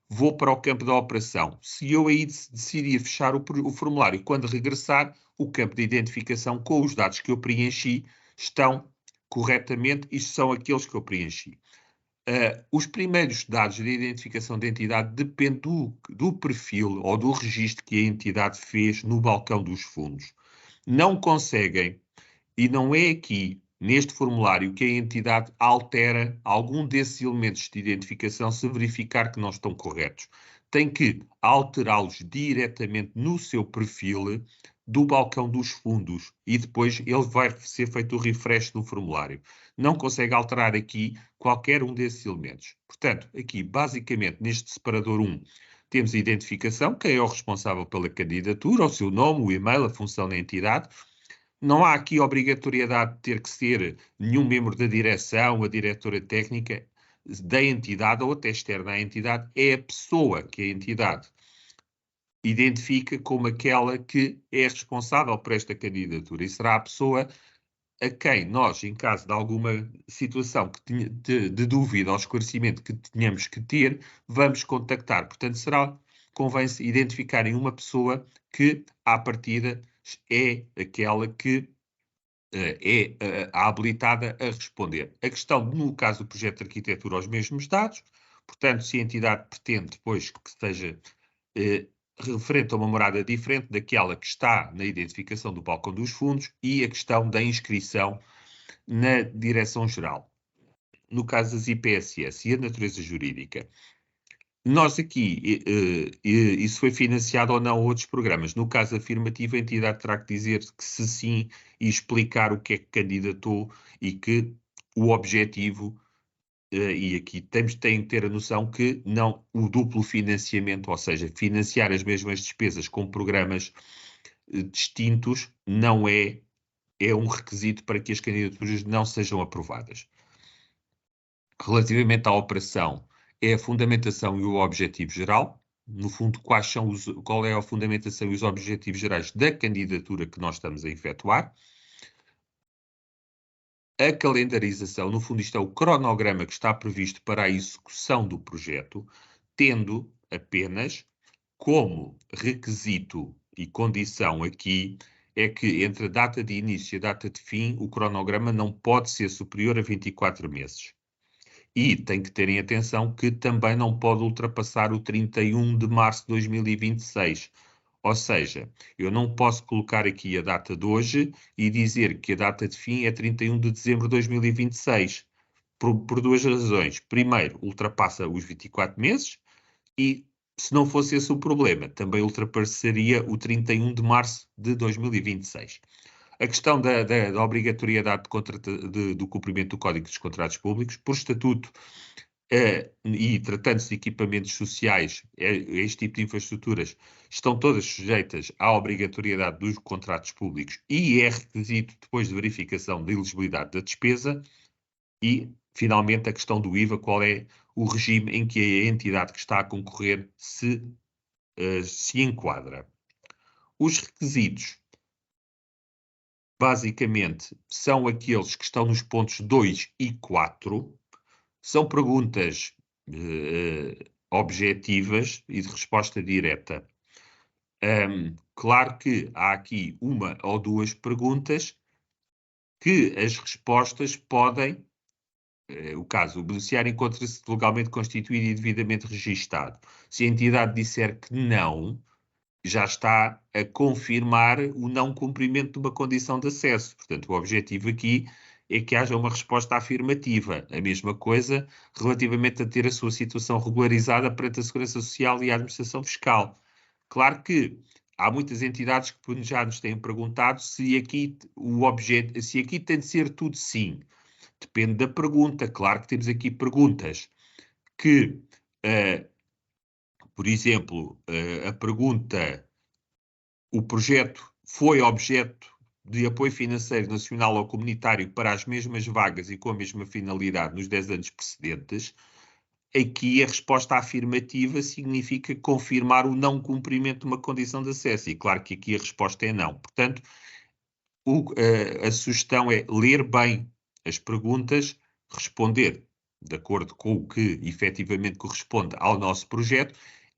vou para o campo da operação. Se eu aí decidir fechar o formulário, quando regressar, o campo de identificação com os dados que eu preenchi estão corretamente e são aqueles que eu preenchi. Os primeiros dados de identificação da entidade dependem do perfil ou do registro que a entidade fez no balcão dos fundos. Não conseguem, e não é aqui neste formulário que a entidade altera algum desses elementos de identificação se verificar que não estão corretos. Tem que alterá-los diretamente no seu perfil do balcão dos fundos e depois ele vai ser feito o refresh do formulário. Não consegue alterar aqui qualquer um desses elementos. Portanto, aqui, basicamente, neste separador 1, temos a identificação, quem é o responsável pela candidatura, o seu nome, o e-mail, a função da entidade. Não há aqui obrigatoriedade de ter que ser nenhum membro da direção, a diretora técnica da entidade ou até externa à entidade, é a pessoa que a entidade identifica como aquela que é responsável por esta candidatura e será a pessoa a quem nós, em caso de alguma situação de dúvida ou esclarecimento que tenhamos que ter, vamos contactar. Portanto, convém-se identificarem uma pessoa que, à partida, é aquela que é habilitada a responder. A questão, no caso do projeto de arquitetura, os mesmos dados, portanto, se a entidade pretende depois que seja referente a uma morada diferente daquela que está na identificação do balcão dos fundos e a questão da inscrição na direção-geral. No caso das IPSS e a natureza jurídica, nós aqui, isso foi financiado ou não a outros programas. No caso afirmativo, a entidade terá que dizer que se sim e explicar o que é que candidatou e que o objetivo, e aqui tem que ter a noção que não o duplo financiamento, ou seja, financiar as mesmas despesas com programas distintos, não é um requisito para que as candidaturas não sejam aprovadas. Relativamente à operação, é a fundamentação e o objetivo geral. No fundo, qual é a fundamentação e os objetivos gerais da candidatura que nós estamos a efetuar. A calendarização, no fundo, isto é o cronograma que está previsto para a execução do projeto, tendo apenas como requisito e condição aqui é que entre a data de início e a data de fim, o cronograma não pode ser superior a 24 meses. E tem que terem atenção que também não pode ultrapassar o 31 de março de 2026. Ou seja, eu não posso colocar aqui a data de hoje e dizer que a data de fim é 31 de dezembro de 2026. Por duas razões. Primeiro, ultrapassa os 24 meses e, se não fosse esse o problema, também ultrapassaria o 31 de março de 2026. A questão da obrigatoriedade do cumprimento do Código dos Contratos Públicos, por estatuto, e tratando-se de equipamentos sociais, este tipo de infraestruturas estão todas sujeitas à obrigatoriedade dos contratos públicos e é requisito depois de verificação da elegibilidade da despesa. E, finalmente, a questão do IVA, qual é o regime em que a entidade que está a concorrer se enquadra. Os requisitos, basicamente, são aqueles que estão nos pontos 2 e 4. São perguntas objetivas e de resposta direta. Claro que há aqui uma ou duas perguntas que as respostas podem, o caso, o beneficiário encontra-se legalmente constituído e devidamente registado. Se a entidade disser que não, já está a confirmar o não cumprimento de uma condição de acesso. Portanto, o objetivo aqui é que haja uma resposta afirmativa. A mesma coisa relativamente a ter a sua situação regularizada perante a Segurança Social e a Administração Fiscal. Claro que há muitas entidades que já nos têm perguntado se aqui tem de ser tudo sim. Depende da pergunta. Claro que temos aqui perguntas que, por exemplo, a pergunta: o projeto foi objeto de apoio financeiro nacional ou comunitário para as mesmas vagas e com a mesma finalidade nos 10 anos precedentes? Aqui a resposta afirmativa significa confirmar o não cumprimento de uma condição de acesso. E claro que aqui a resposta é não. Portanto, a sugestão é ler bem as perguntas, responder de acordo com o que efetivamente corresponde ao nosso projeto.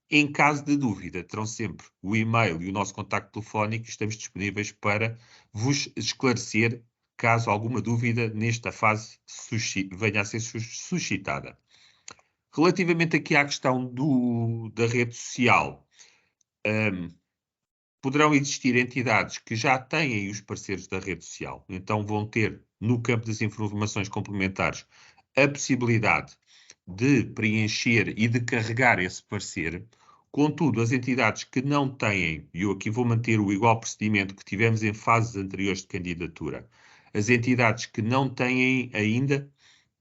Em caso de dúvida, terão sempre o e-mail e o nosso contacto telefónico. Estamos disponíveis para vos esclarecer caso alguma dúvida nesta fase venha a ser suscitada. Relativamente aqui à questão da rede social, poderão existir entidades que já têm os parceiros da rede social, então vão ter no campo das informações complementares, a possibilidade de preencher e de carregar esse parecer. Contudo, as entidades que não têm, e eu aqui vou manter o igual procedimento que tivemos em fases anteriores de candidatura, as entidades que não têm ainda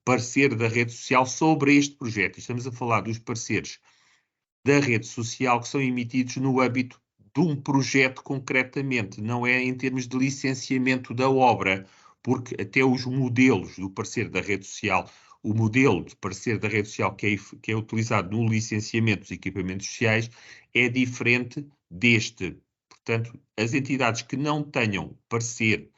parecer da rede social sobre este projeto, estamos a falar dos pareceres da rede social que são emitidos no âmbito de um projeto concretamente, não é em termos de licenciamento da obra, porque até os modelos do parecer da rede social, o modelo de parecer da rede social que é utilizado no licenciamento dos equipamentos sociais é diferente deste. Portanto, as entidades que não tenham parecer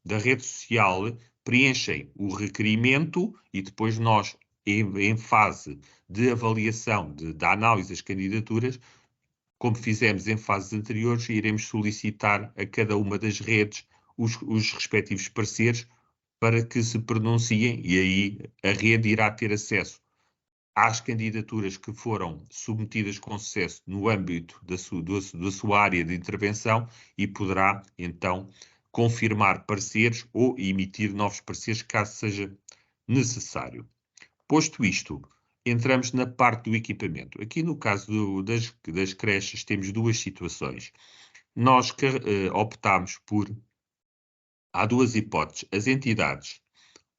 da rede social preenchem o requerimento e depois nós, em fase de avaliação, da análise das candidaturas, como fizemos em fases anteriores, iremos solicitar a cada uma das redes os respectivos pareceres para que se pronunciem e aí a rede irá ter acesso às candidaturas que foram submetidas com sucesso no âmbito da sua área de intervenção e poderá, então, confirmar pareceres ou emitir novos pareceres, caso seja necessário. Posto isto, entramos na parte do equipamento. Aqui, no caso das creches, temos duas situações. Nós optámos por... Há duas hipóteses. As entidades,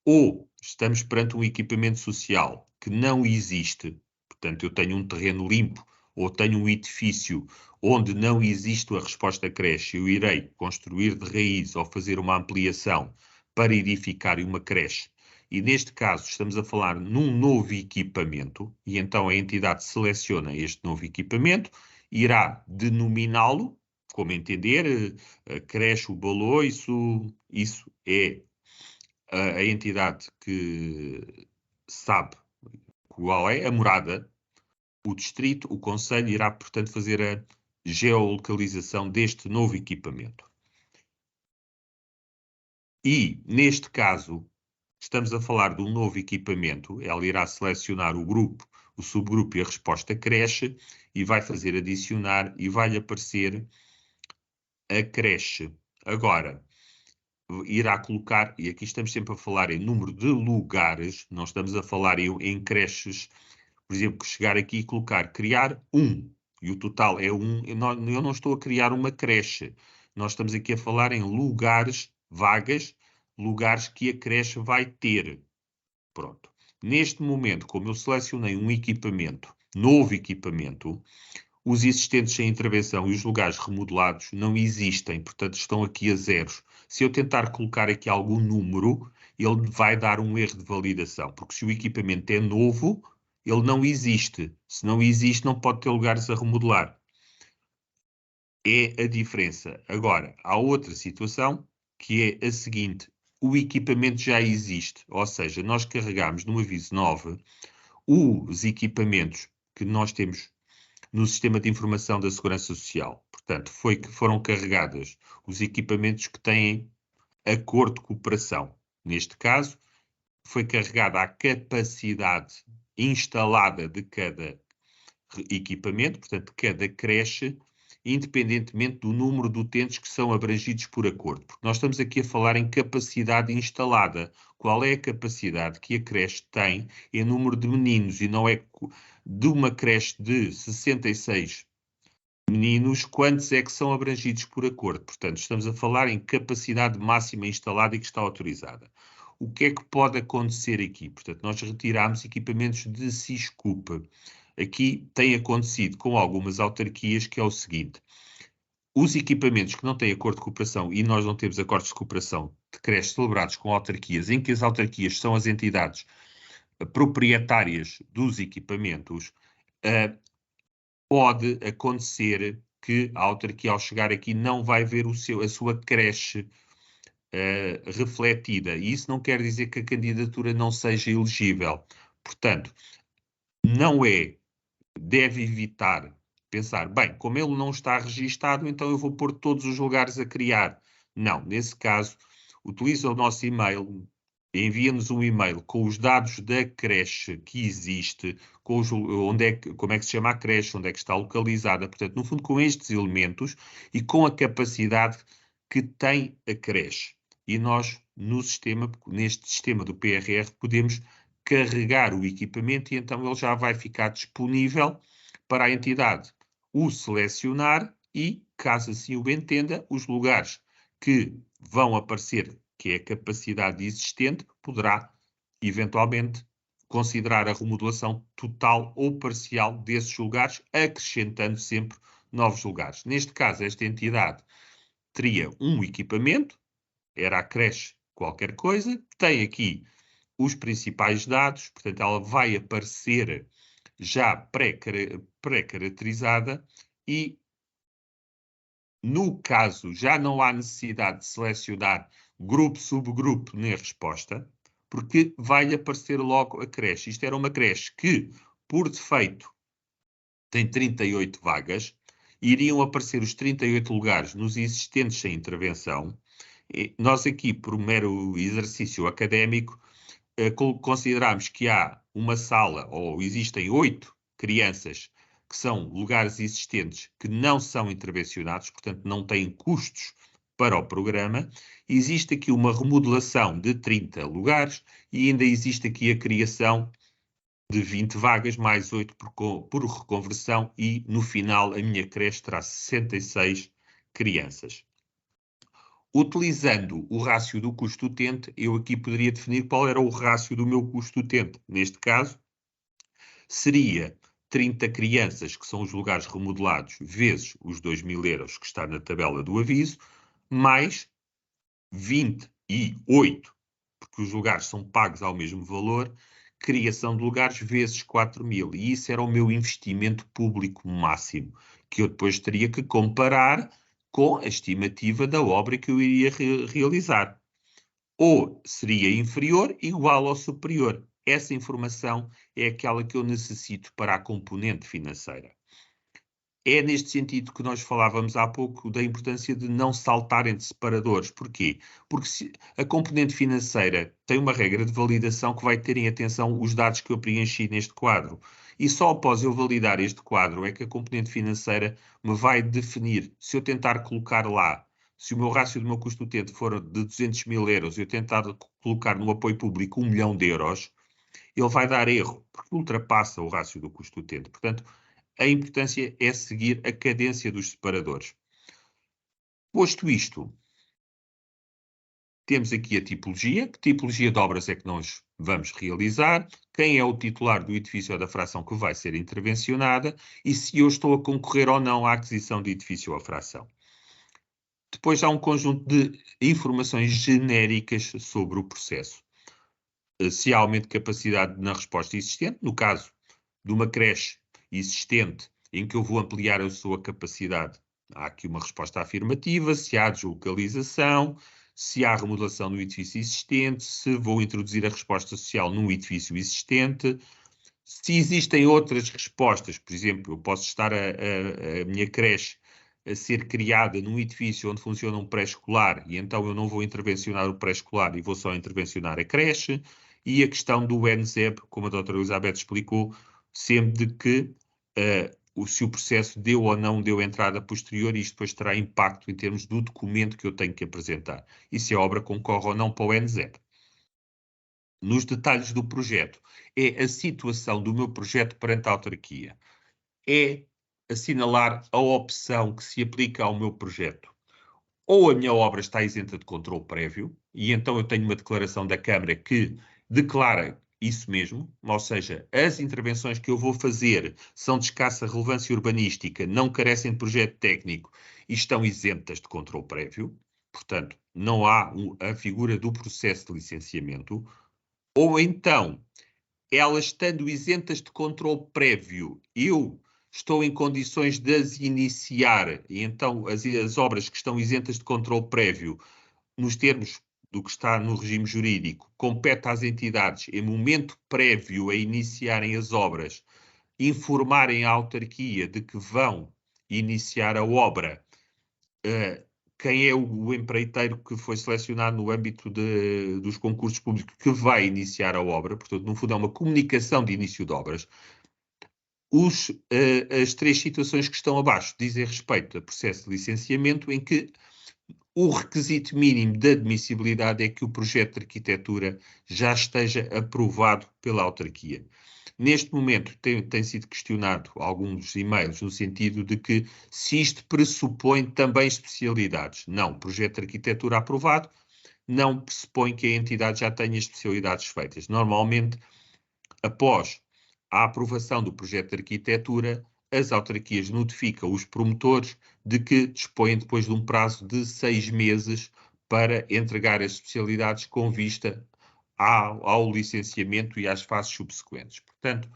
ou estamos perante um equipamento social que não existe, portanto, eu tenho um terreno limpo, ou tenho um edifício onde não existe a resposta creche, eu irei construir de raiz ou fazer uma ampliação para edificar uma creche. E neste caso estamos a falar num novo equipamento, e então a entidade seleciona este novo equipamento, irá denominá-lo, como entender, a creche, o balô, isso é a entidade que sabe qual é a morada, o distrito, o concelho irá, portanto, fazer a geolocalização deste novo equipamento. E, neste caso, estamos a falar de um novo equipamento, ela irá selecionar o grupo, o subgrupo e a resposta creche, e vai fazer adicionar e vai-lhe aparecer a creche. Agora, irá colocar, e aqui estamos sempre a falar em número de lugares, não estamos a falar em creches, por exemplo, chegar aqui e colocar, criar e o total é 1, eu não estou a criar uma creche, nós estamos aqui a falar em lugares, vagas, lugares que a creche vai ter. Pronto. Neste momento, como eu selecionei um equipamento, novo equipamento, os existentes sem intervenção e os lugares remodelados não existem, portanto estão aqui a zeros. Se eu tentar colocar aqui algum número, ele vai dar um erro de validação, porque se o equipamento é novo, ele não existe. Se não existe, não pode ter lugares a remodelar. É a diferença. Agora, há outra situação, que é a seguinte. O equipamento já existe, ou seja, nós carregamos no aviso 9 os equipamentos que nós temos no Sistema de Informação da Segurança Social. Portanto, foram carregados os equipamentos que têm acordo de cooperação. Neste caso, foi carregada a capacidade instalada de cada equipamento, portanto, de cada creche, independentemente do número de utentes que são abrangidos por acordo. Porque nós estamos aqui a falar em capacidade instalada. Qual é a capacidade que a creche tem em número de meninos e não é de uma creche de 66 meninos, quantos é que são abrangidos por acordo? Portanto, estamos a falar em capacidade máxima instalada e que está autorizada. O que é que pode acontecer aqui? Portanto, nós retiramos equipamentos de SISCUP. Aqui tem acontecido com algumas autarquias que é o seguinte. Os equipamentos que não têm acordo de cooperação e nós não temos acordos de cooperação de creches celebrados com autarquias, em que as autarquias são as entidades proprietárias dos equipamentos, pode acontecer que a autarquia, ao chegar aqui, não vai ver a sua creche refletida. E isso não quer dizer que a candidatura não seja elegível. Portanto, deve evitar pensar, bem, como ele não está registado, então eu vou pôr todos os lugares a criar. Não, nesse caso, utiliza o nosso e-mail, envia-nos um e-mail com os dados da creche que existe, como é que se chama a creche, onde é que está localizada, portanto, no fundo, com estes elementos e com a capacidade que tem a creche. E nós neste sistema do PRR, podemos carregar o equipamento e então ele já vai ficar disponível para a entidade o selecionar e, caso assim o entenda, os lugares que vão aparecer, que é a capacidade existente, poderá eventualmente considerar a remodelação total ou parcial desses lugares, acrescentando sempre novos lugares. Neste caso, esta entidade teria um equipamento, era a creche qualquer coisa, tem aqui os principais dados, portanto ela vai aparecer já pré-caracterizada e, no caso, já não há necessidade de selecionar grupo, subgrupo na resposta, porque vai aparecer logo a creche. Isto era uma creche que, por defeito, tem 38 vagas, iriam aparecer os 38 lugares nos existentes sem intervenção. E nós aqui, por mero exercício académico, consideramos que há uma sala, ou existem 8 crianças que são lugares existentes que não são intervencionados, portanto não têm custos para o programa. Existe aqui uma remodelação de 30 lugares e ainda existe aqui a criação de 20 vagas, mais 8 por reconversão e, no final, a minha creche terá 66 crianças. Utilizando o rácio do custo utente, eu aqui poderia definir qual era o rácio do meu custo utente. Neste caso, seria 30 crianças, que são os lugares remodelados, vezes os 2.000 euros que está na tabela do aviso, mais 28, porque os lugares são pagos ao mesmo valor, criação de lugares vezes 4.000. E isso era o meu investimento público máximo, que eu depois teria que comparar com a estimativa da obra que eu iria realizar. Ou seria inferior, igual ou superior. Essa informação é aquela que eu necessito para a componente financeira. É neste sentido que nós falávamos há pouco da importância de não saltar entre separadores. Porquê? Porque a componente financeira tem uma regra de validação que vai ter em atenção os dados que eu preenchi neste quadro. E só após eu validar este quadro é que a componente financeira me vai definir. Se eu tentar colocar lá, se o meu rácio do meu custo utente for de 200.000 euros e eu tentar colocar no apoio público 1 milhão de euros, ele vai dar erro, porque ultrapassa o rácio do custo utente. Portanto, a importância é seguir a cadência dos separadores. Posto isto, temos aqui a tipologia. Que tipologia de obras é que nós vamos realizar? Quem é o titular do edifício ou da fração que vai ser intervencionada? E se eu estou a concorrer ou não à aquisição de edifício ou fração. Depois há um conjunto de informações genéricas sobre o processo. Se há aumento de capacidade na resposta existente, no caso de uma creche existente em que eu vou ampliar a sua capacidade, há aqui uma resposta afirmativa. Se há deslocalização, se há remodelação do edifício existente, se vou introduzir a resposta social num edifício existente, se existem outras respostas, por exemplo, eu posso estar a minha creche a ser criada num edifício onde funciona um pré-escolar e então eu não vou intervencionar o pré-escolar e vou só intervencionar a creche. E a questão do NZEB, como a doutora Elizabeth explicou, sempre de que se o processo deu ou não deu entrada posterior, isto depois terá impacto em termos do documento que eu tenho que apresentar. E se a obra concorre ou não para o NZEB. Nos detalhes do projeto, é a situação do meu projeto perante a autarquia. É assinalar a opção que se aplica ao meu projeto. Ou a minha obra está isenta de controle prévio, e então eu tenho uma declaração da Câmara que declara isso mesmo, ou seja, as intervenções que eu vou fazer são de escassa relevância urbanística, não carecem de projeto técnico e estão isentas de controle prévio. Portanto, não há a figura do processo de licenciamento. Ou então, elas estando isentas de controle prévio, eu estou em condições de as iniciar, e então as obras que estão isentas de controle prévio, nos termos do que está no regime jurídico, compete às entidades, em momento prévio a iniciarem as obras, informarem a autarquia de que vão iniciar a obra, quem é o empreiteiro que foi selecionado no âmbito dos concursos públicos que vai iniciar a obra. Portanto, no fundo é uma comunicação de início de obras. As três situações que estão abaixo dizem respeito a processo de licenciamento em que o requisito mínimo de admissibilidade é que o projeto de arquitetura já esteja aprovado pela autarquia. Neste momento tem sido questionado alguns e-mails no sentido de que se isto pressupõe também especialidades. Não, o projeto de arquitetura aprovado não pressupõe que a entidade já tenha especialidades feitas. Normalmente, após a aprovação do projeto de arquitetura, as autarquias notificam os promotores de que dispõem depois de um prazo de 6 meses para entregar as especialidades com vista ao licenciamento e às fases subsequentes. Portanto,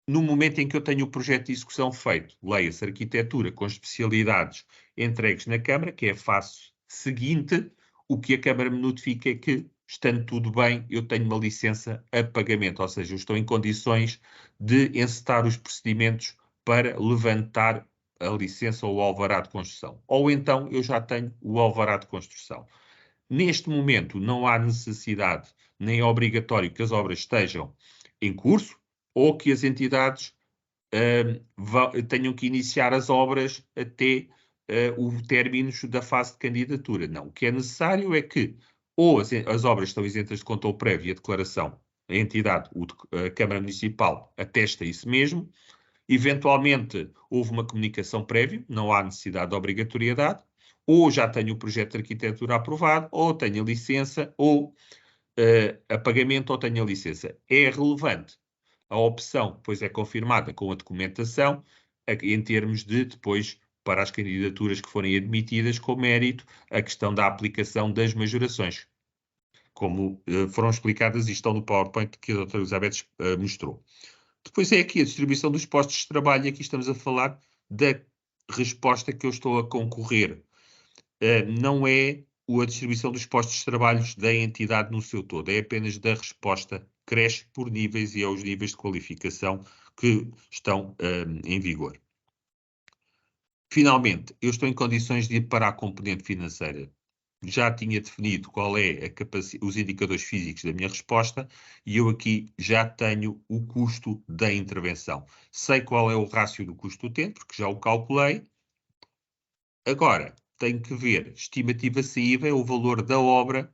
no momento em que eu tenho o projeto de execução feito, leia-se arquitetura com especialidades entregues na Câmara, que é a fase seguinte, o que a Câmara me notifica é que, estando tudo bem, eu tenho uma licença a pagamento, ou seja, eu estou em condições de encetar os procedimentos para levantar a licença ou o alvará de construção. Ou então eu já tenho o alvará de construção. Neste momento não há necessidade nem é obrigatório que as obras estejam em curso ou que as entidades tenham que iniciar as obras até o término da fase de candidatura. Não, o que é necessário é que ou as obras estão isentas de controle prévio e a declaração, a entidade, a Câmara Municipal, atesta isso mesmo. Eventualmente, houve uma comunicação prévia, não há necessidade de obrigatoriedade, ou já tenho o projeto de arquitetura aprovado, ou tenho a licença, ou a pagamento, ou tenho a licença. É relevante. A opção depois é confirmada com a documentação, em termos de depois, para as candidaturas que forem admitidas com mérito, a questão da aplicação das majorações, como foram explicadas e estão no PowerPoint que a doutora Elizabeth mostrou. Depois é aqui a distribuição dos postos de trabalho, e aqui estamos a falar da resposta que eu estou a concorrer. Não é a distribuição dos postos de trabalho da entidade no seu todo, é apenas da resposta, cresce por níveis e aos níveis de qualificação que estão em vigor. Finalmente, eu estou em condições de ir para a componente financeira. Já tinha definido qual é os indicadores físicos da minha resposta e eu aqui já tenho o custo da intervenção. Sei qual é o rácio do custo utente, porque já o calculei. Agora, tenho que ver, estimativa saída é o valor da obra,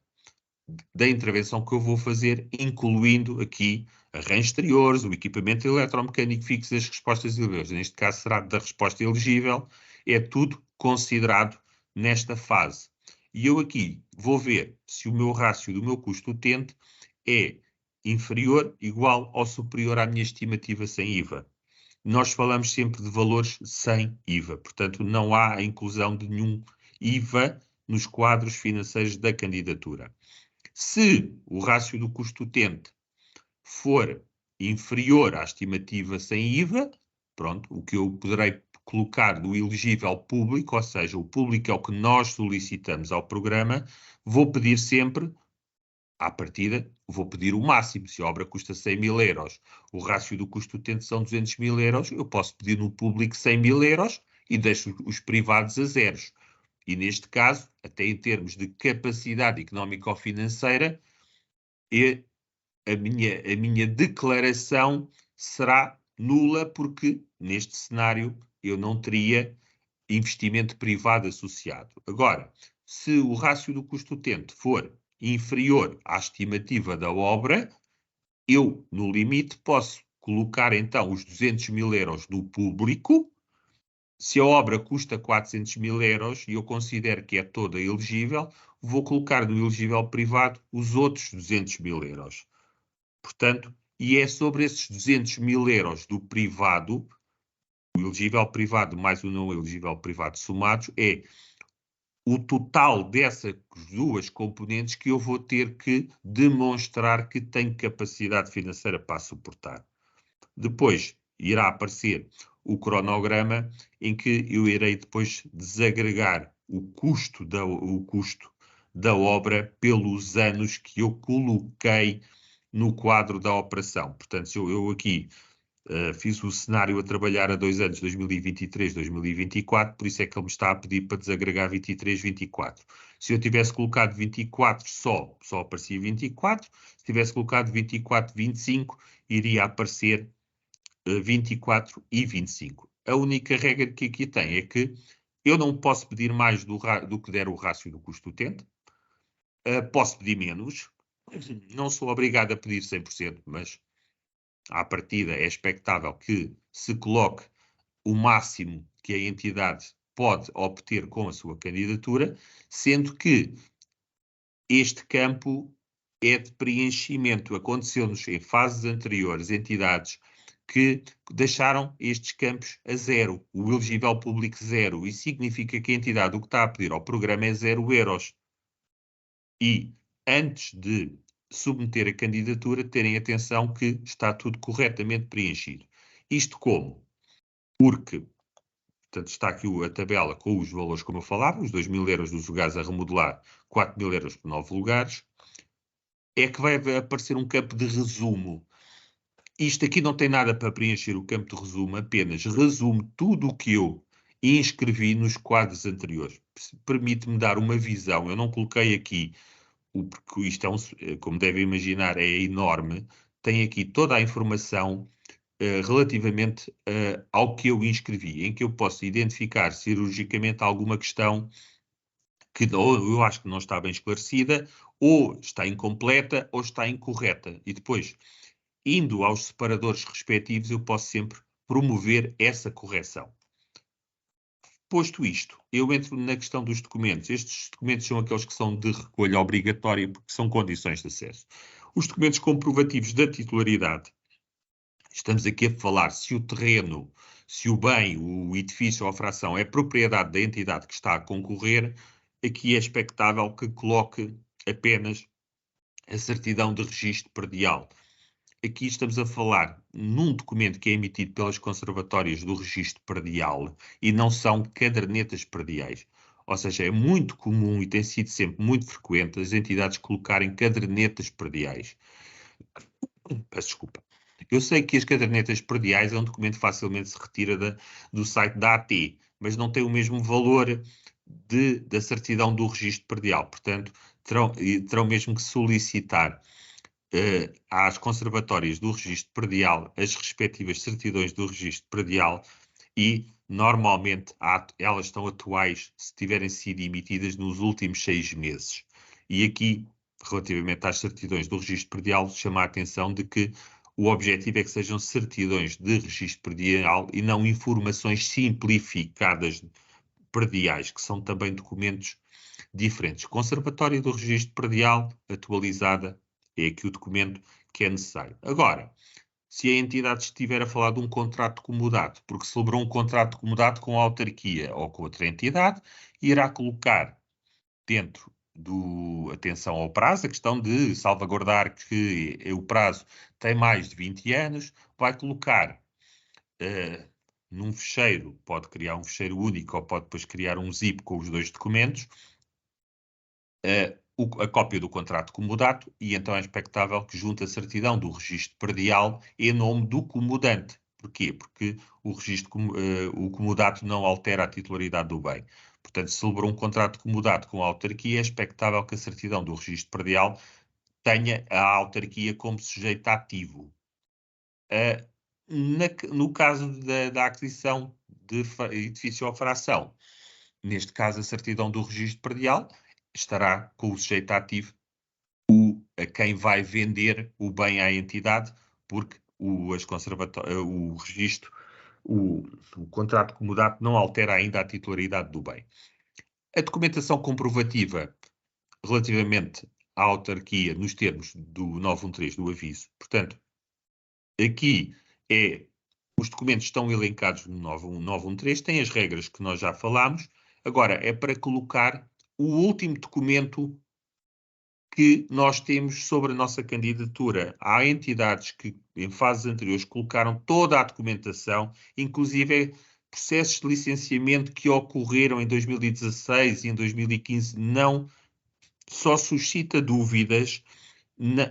da intervenção que eu vou fazer, incluindo aqui arranjos exteriores, o equipamento eletromecânico fixo, as respostas elegíveis. Neste caso será da resposta elegível, é tudo considerado nesta fase. E eu aqui vou ver se o meu rácio do meu custo utente é inferior, igual ou superior à minha estimativa sem IVA. Nós falamos sempre de valores sem IVA, portanto não há a inclusão de nenhum IVA nos quadros financeiros da candidatura. Se o rácio do custo utente for inferior à estimativa sem IVA, pronto, o que eu poderei colocar do elegível público, ou seja, o público é o que nós solicitamos ao programa, vou pedir sempre, à partida, vou pedir o máximo. Se a obra custa 100 mil euros, o rácio do custo utente são 200 mil euros, eu posso pedir no público 100 mil euros e deixo os privados a zeros. E neste caso, até em termos de capacidade económico-financeira, a minha declaração será nula, porque neste cenário eu não teria investimento privado associado. Agora, se o rácio do custo utente for inferior à estimativa da obra, eu, no limite, posso colocar então os 200 mil euros do público. Se a obra custa 400 mil euros e eu considero que é toda elegível, vou colocar no elegível privado os outros 200 mil euros. Portanto, e é sobre esses 200 mil euros do privado, o elegível privado mais o não elegível privado somados, é o total dessas duas componentes que eu vou ter que demonstrar que tenho capacidade financeira para suportar. Depois irá aparecer o cronograma em que eu irei depois desagregar o custo da obra pelos anos que eu coloquei no quadro da operação. Portanto, se eu aqui fiz o cenário a trabalhar a 2 anos, 2023, 2024, por isso é que ele me está a pedir para desagregar 23, 24. Se eu tivesse colocado 24 só aparecia 24. Se tivesse colocado 24, 25, iria aparecer 24 e 25. A única regra que aqui tem é que Eu não posso pedir mais do que der o rácio do custo utente. Posso pedir menos. Não sou obrigado a pedir 100%, mas à partida é expectável que se coloque o máximo que a entidade pode obter com a sua candidatura, sendo que este campo é de preenchimento. Aconteceu-nos em fases anteriores entidades que deixaram estes campos a zero, o elegível público zero, e significa que a entidade o que está a pedir ao programa é 0 euros. E antes de submeter a candidatura, terem atenção que está tudo corretamente preenchido. Isto como? Porque, portanto, está aqui a tabela com os valores como eu falava, os 2.000 euros dos lugares a remodelar, 4.000 euros por 9 lugares, é que vai aparecer um campo de resumo. Isto aqui não tem nada para preencher o campo de resumo, apenas resume tudo o que eu inscrevi nos quadros anteriores. Permite-me dar uma visão, eu não coloquei aqui, porque isto como devem imaginar, é enorme, tem aqui toda a informação relativamente ao que eu inscrevi, em que eu posso identificar cirurgicamente alguma questão que ou eu acho que não está bem esclarecida, ou está incompleta, ou está incorreta. E depois, indo aos separadores respectivos, eu posso sempre promover essa correção. Posto isto, eu entro na questão dos documentos. Estes documentos são aqueles que são de recolha obrigatória, porque são condições de acesso. Os documentos comprovativos da titularidade. Estamos aqui a falar se o terreno, se o bem, o edifício ou a fração é propriedade da entidade que está a concorrer. Aqui é expectável que coloque apenas a certidão de registro predial. Aqui estamos a falar num documento que é emitido pelas conservatórias do registro predial e não são cadernetas prediais. Ou seja, é muito comum e tem sido sempre muito frequente as entidades colocarem cadernetas prediais. Peço desculpa. Eu sei que as cadernetas prediais é um documento que facilmente se retira do site da AT, mas não tem o mesmo valor da certidão do registro predial. Portanto, terão mesmo que solicitar às conservatórias do registro predial as respectivas certidões do registro predial e, normalmente, elas estão atuais se tiverem sido emitidas nos últimos 6 meses. E aqui, relativamente às certidões do registro predial, chama a atenção de que o objetivo é que sejam certidões de registro predial e não informações simplificadas prediais, que são também documentos diferentes. Conservatória do registro predial atualizada é aqui o documento que é necessário. Agora, se a entidade estiver a falar de um contrato de comodato, porque celebrou um contrato de comodato com a autarquia ou com outra entidade, irá colocar dentro atenção ao prazo, a questão de salvaguardar que o prazo tem mais de 20 anos, vai colocar num fecheiro, pode criar um fecheiro único ou pode depois criar um zip com os dois documentos, a cópia do contrato de comodato e então é expectável que junte a certidão do registro predial em nome do comodante. Porquê? Porque o comodato não altera a titularidade do bem. Portanto, se celebrou um contrato de comodato com a autarquia, é expectável que a certidão do registro predial tenha a autarquia como sujeito ativo. No caso da aquisição de edifício ou fração, neste caso a certidão do registro predial estará com o sujeito ativo a quem vai vender o bem à entidade, porque o registro, o contrato de comodato não altera ainda a titularidade do bem. A documentação comprovativa relativamente à autarquia nos termos do 913 do aviso, portanto, aqui os documentos estão elencados no 913, têm as regras que nós já falámos, agora é para colocar o último documento que nós temos sobre a nossa candidatura. Há entidades que, em fases anteriores, colocaram toda a documentação, inclusive processos de licenciamento que ocorreram em 2016 e em 2015, não só suscita dúvidas,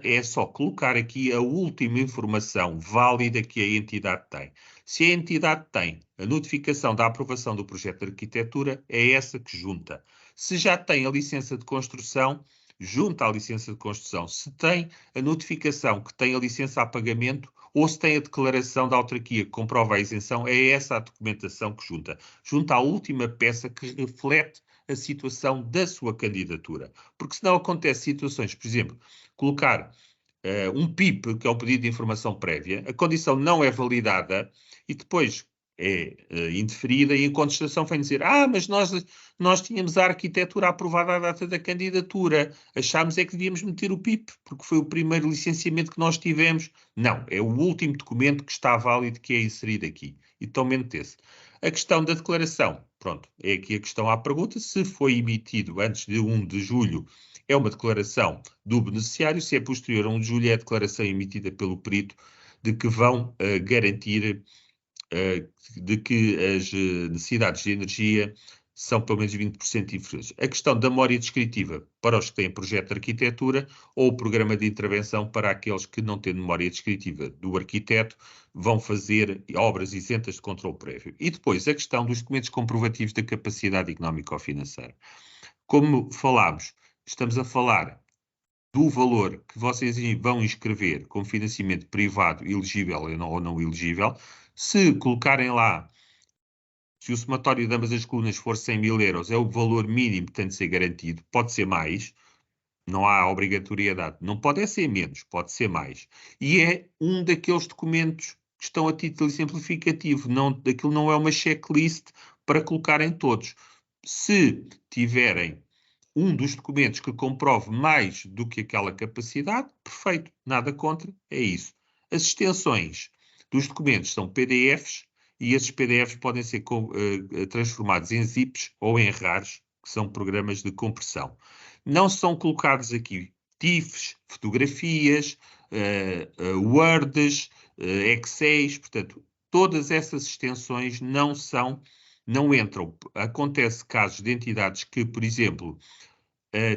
é só colocar aqui a última informação válida que a entidade tem. Se a entidade tem a notificação da aprovação do projeto de arquitetura, é essa que junta. Se já tem a licença de construção, junta a licença de construção. Se tem a notificação que tem a licença a pagamento, ou se tem a declaração da autarquia que comprova a isenção, é essa a documentação que junta. Junta a última peça que reflete a situação da sua candidatura. Porque senão acontece situações, por exemplo, colocar um PIP, que é o pedido de informação prévia, a condição não é validada e depois é indeferida e em contestação vem dizer mas nós tínhamos a arquitetura aprovada à data da candidatura, achámos é que devíamos meter o PIP, porque foi o primeiro licenciamento que nós tivemos. Não, é o último documento que está válido que é inserido aqui. E totalmente esse. A questão da declaração, pronto, é aqui a questão à pergunta, se foi emitido antes de 1 de julho, é uma declaração do beneficiário, se é posterior a 1 de julho, é a declaração emitida pelo perito de que vão garantir de que as necessidades de energia são pelo menos 20% inferiores. A questão da memória descritiva para os que têm projeto de arquitetura ou o programa de intervenção para aqueles que não têm memória descritiva do arquiteto, vão fazer obras isentas de controle prévio. E depois a questão dos documentos comprovativos da capacidade económica ou financeira. Como falámos, estamos a falar do valor que vocês vão inscrever como financiamento privado elegível ou não elegível. Se colocarem lá, se o somatório de ambas as colunas for 100.000 euros, é o valor mínimo que tem de ser garantido. Pode ser mais, não há obrigatoriedade. Não pode ser menos, pode ser mais. E é um daqueles documentos que estão a título exemplificativo. Aquilo não é uma checklist para colocarem todos. Se tiverem um dos documentos que comprove mais do que aquela capacidade, perfeito, nada contra, é isso. As extensões dos documentos são PDFs e esses PDFs podem ser transformados em zips ou em RARs, que são programas de compressão. Não são colocados aqui TIFFs, fotografias, Words, Excels, portanto, todas essas extensões não entram. Acontece casos de entidades que, por exemplo,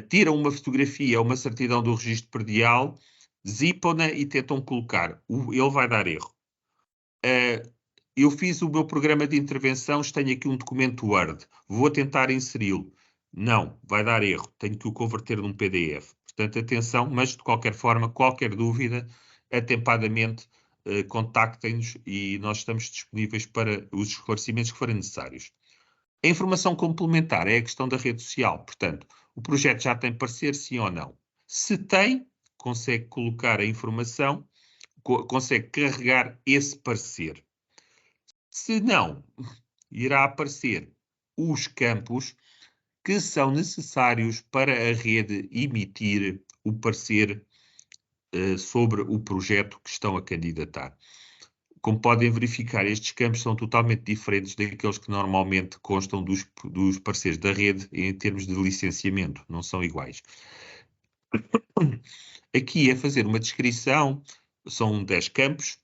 tiram uma fotografia ou uma certidão do registro predial, zipam-na e tentam colocar. Ele vai dar erro. Eu fiz o meu programa de intervenção, tenho aqui um documento Word, vou tentar inseri-lo. Não, vai dar erro, tenho que o converter num PDF. Portanto, atenção, mas de qualquer forma, qualquer dúvida, atempadamente contactem-nos e nós estamos disponíveis para os esclarecimentos que forem necessários. A informação complementar é a questão da rede social. Portanto, o projeto já tem parecer, sim ou não? Se tem, consegue colocar a informação, consegue carregar esse parecer. Se não, irá aparecer os campos que são necessários para a rede emitir o parecer sobre o projeto que estão a candidatar. Como podem verificar, estes campos são totalmente diferentes daqueles que normalmente constam dos parceiros da rede em termos de licenciamento, não são iguais. Aqui é fazer uma descrição, são 10 campos,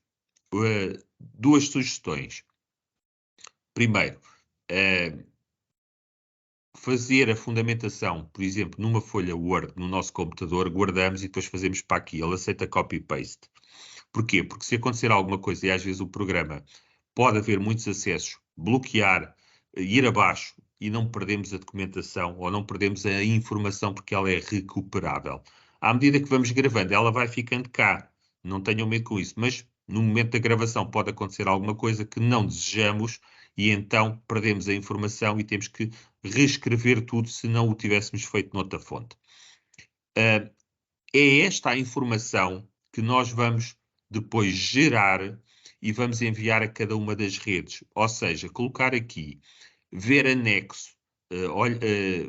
2 sugestões. Primeiro, fazer a fundamentação, por exemplo, numa folha Word no nosso computador, guardamos e depois fazemos para aqui, ele aceita copy-paste. Porquê? Porque se acontecer alguma coisa e às vezes o programa pode haver muitos acessos, bloquear, ir abaixo e não perdemos a documentação ou não perdemos a informação porque ela é recuperável. À medida que vamos gravando, ela vai ficando cá. Não tenham medo com isso, mas no momento da gravação pode acontecer alguma coisa que não desejamos e então perdemos a informação e temos que reescrever tudo se não o tivéssemos feito noutra fonte. É esta a informação que nós vamos depois gerar e vamos enviar a cada uma das redes. Ou seja, colocar aqui, ver anexo,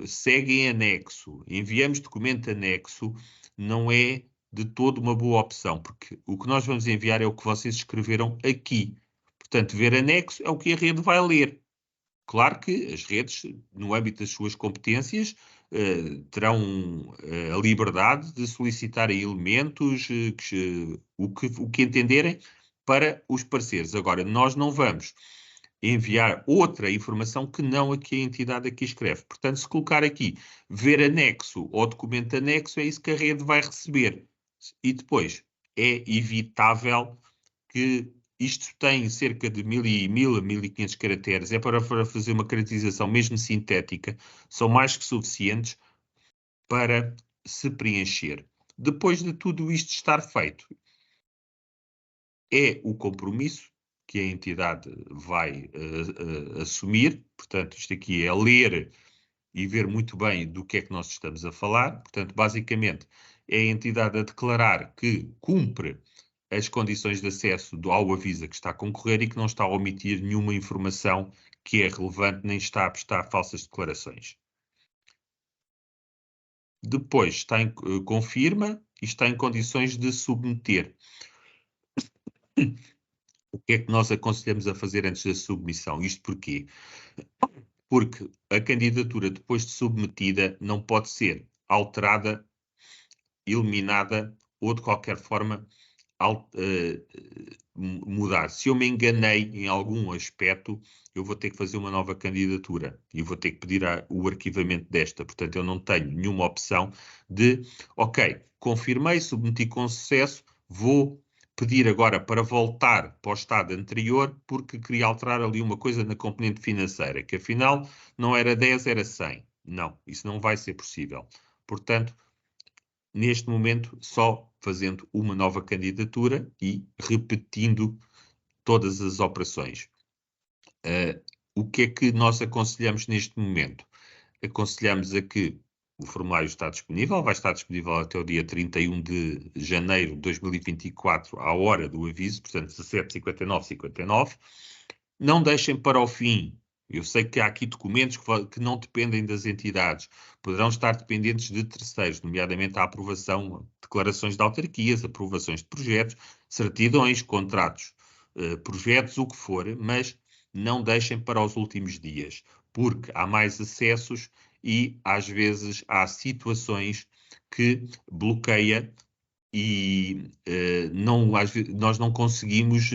segue em anexo, enviamos documento anexo, não é de todo uma boa opção, porque o que nós vamos enviar é o que vocês escreveram aqui. Portanto, ver anexo é o que a rede vai ler. Claro que as redes, no âmbito das suas competências, terão a liberdade de solicitarem elementos, o que entenderem para os parceiros. Agora, nós não vamos enviar outra informação que não a que a entidade aqui escreve. Portanto, se colocar aqui ver anexo ou documento anexo, é isso que a rede vai receber. E depois, é evitável que isto tem cerca de 1.000 a 1.500 caracteres, é para fazer uma caracterização mesmo sintética, são mais que suficientes para se preencher. Depois de tudo isto estar feito, é o compromisso que a entidade vai assumir. Portanto, isto aqui é ler e ver muito bem do que é que nós estamos a falar. Portanto, basicamente, é a entidade a declarar que cumpre as condições de acesso ao aviso que está a concorrer e que não está a omitir nenhuma informação que é relevante, nem está a prestar falsas declarações. Depois confirma e está em condições de submeter. O que é que nós aconselhamos a fazer antes da submissão? Isto porquê? Porque a candidatura, depois de submetida, não pode ser alterada, eliminada ou, de qualquer forma, mudar. Se eu me enganei em algum aspecto, eu vou ter que fazer uma nova candidatura e vou ter que pedir o arquivamento desta. Portanto, eu não tenho nenhuma opção de, ok, confirmei, submeti com sucesso, vou pedir agora para voltar para o estado anterior porque queria alterar ali uma coisa na componente financeira, que afinal não era 10, era 100. Não, isso não vai ser possível. Portanto, neste momento, só fazendo uma nova candidatura e repetindo todas as operações. O que é que nós aconselhamos neste momento? Aconselhamos a que o formulário está disponível, vai estar disponível até o dia 31 de janeiro de 2024, à hora do aviso, portanto 17h59. Não deixem para o fim. Eu sei que há aqui documentos que não dependem das entidades, poderão estar dependentes de terceiros, nomeadamente a aprovação, declarações de autarquias, aprovações de projetos, certidões, contratos, projetos, o que for, mas não deixem para os últimos dias, porque há mais acessos e às vezes há situações que bloqueia e nós não conseguimos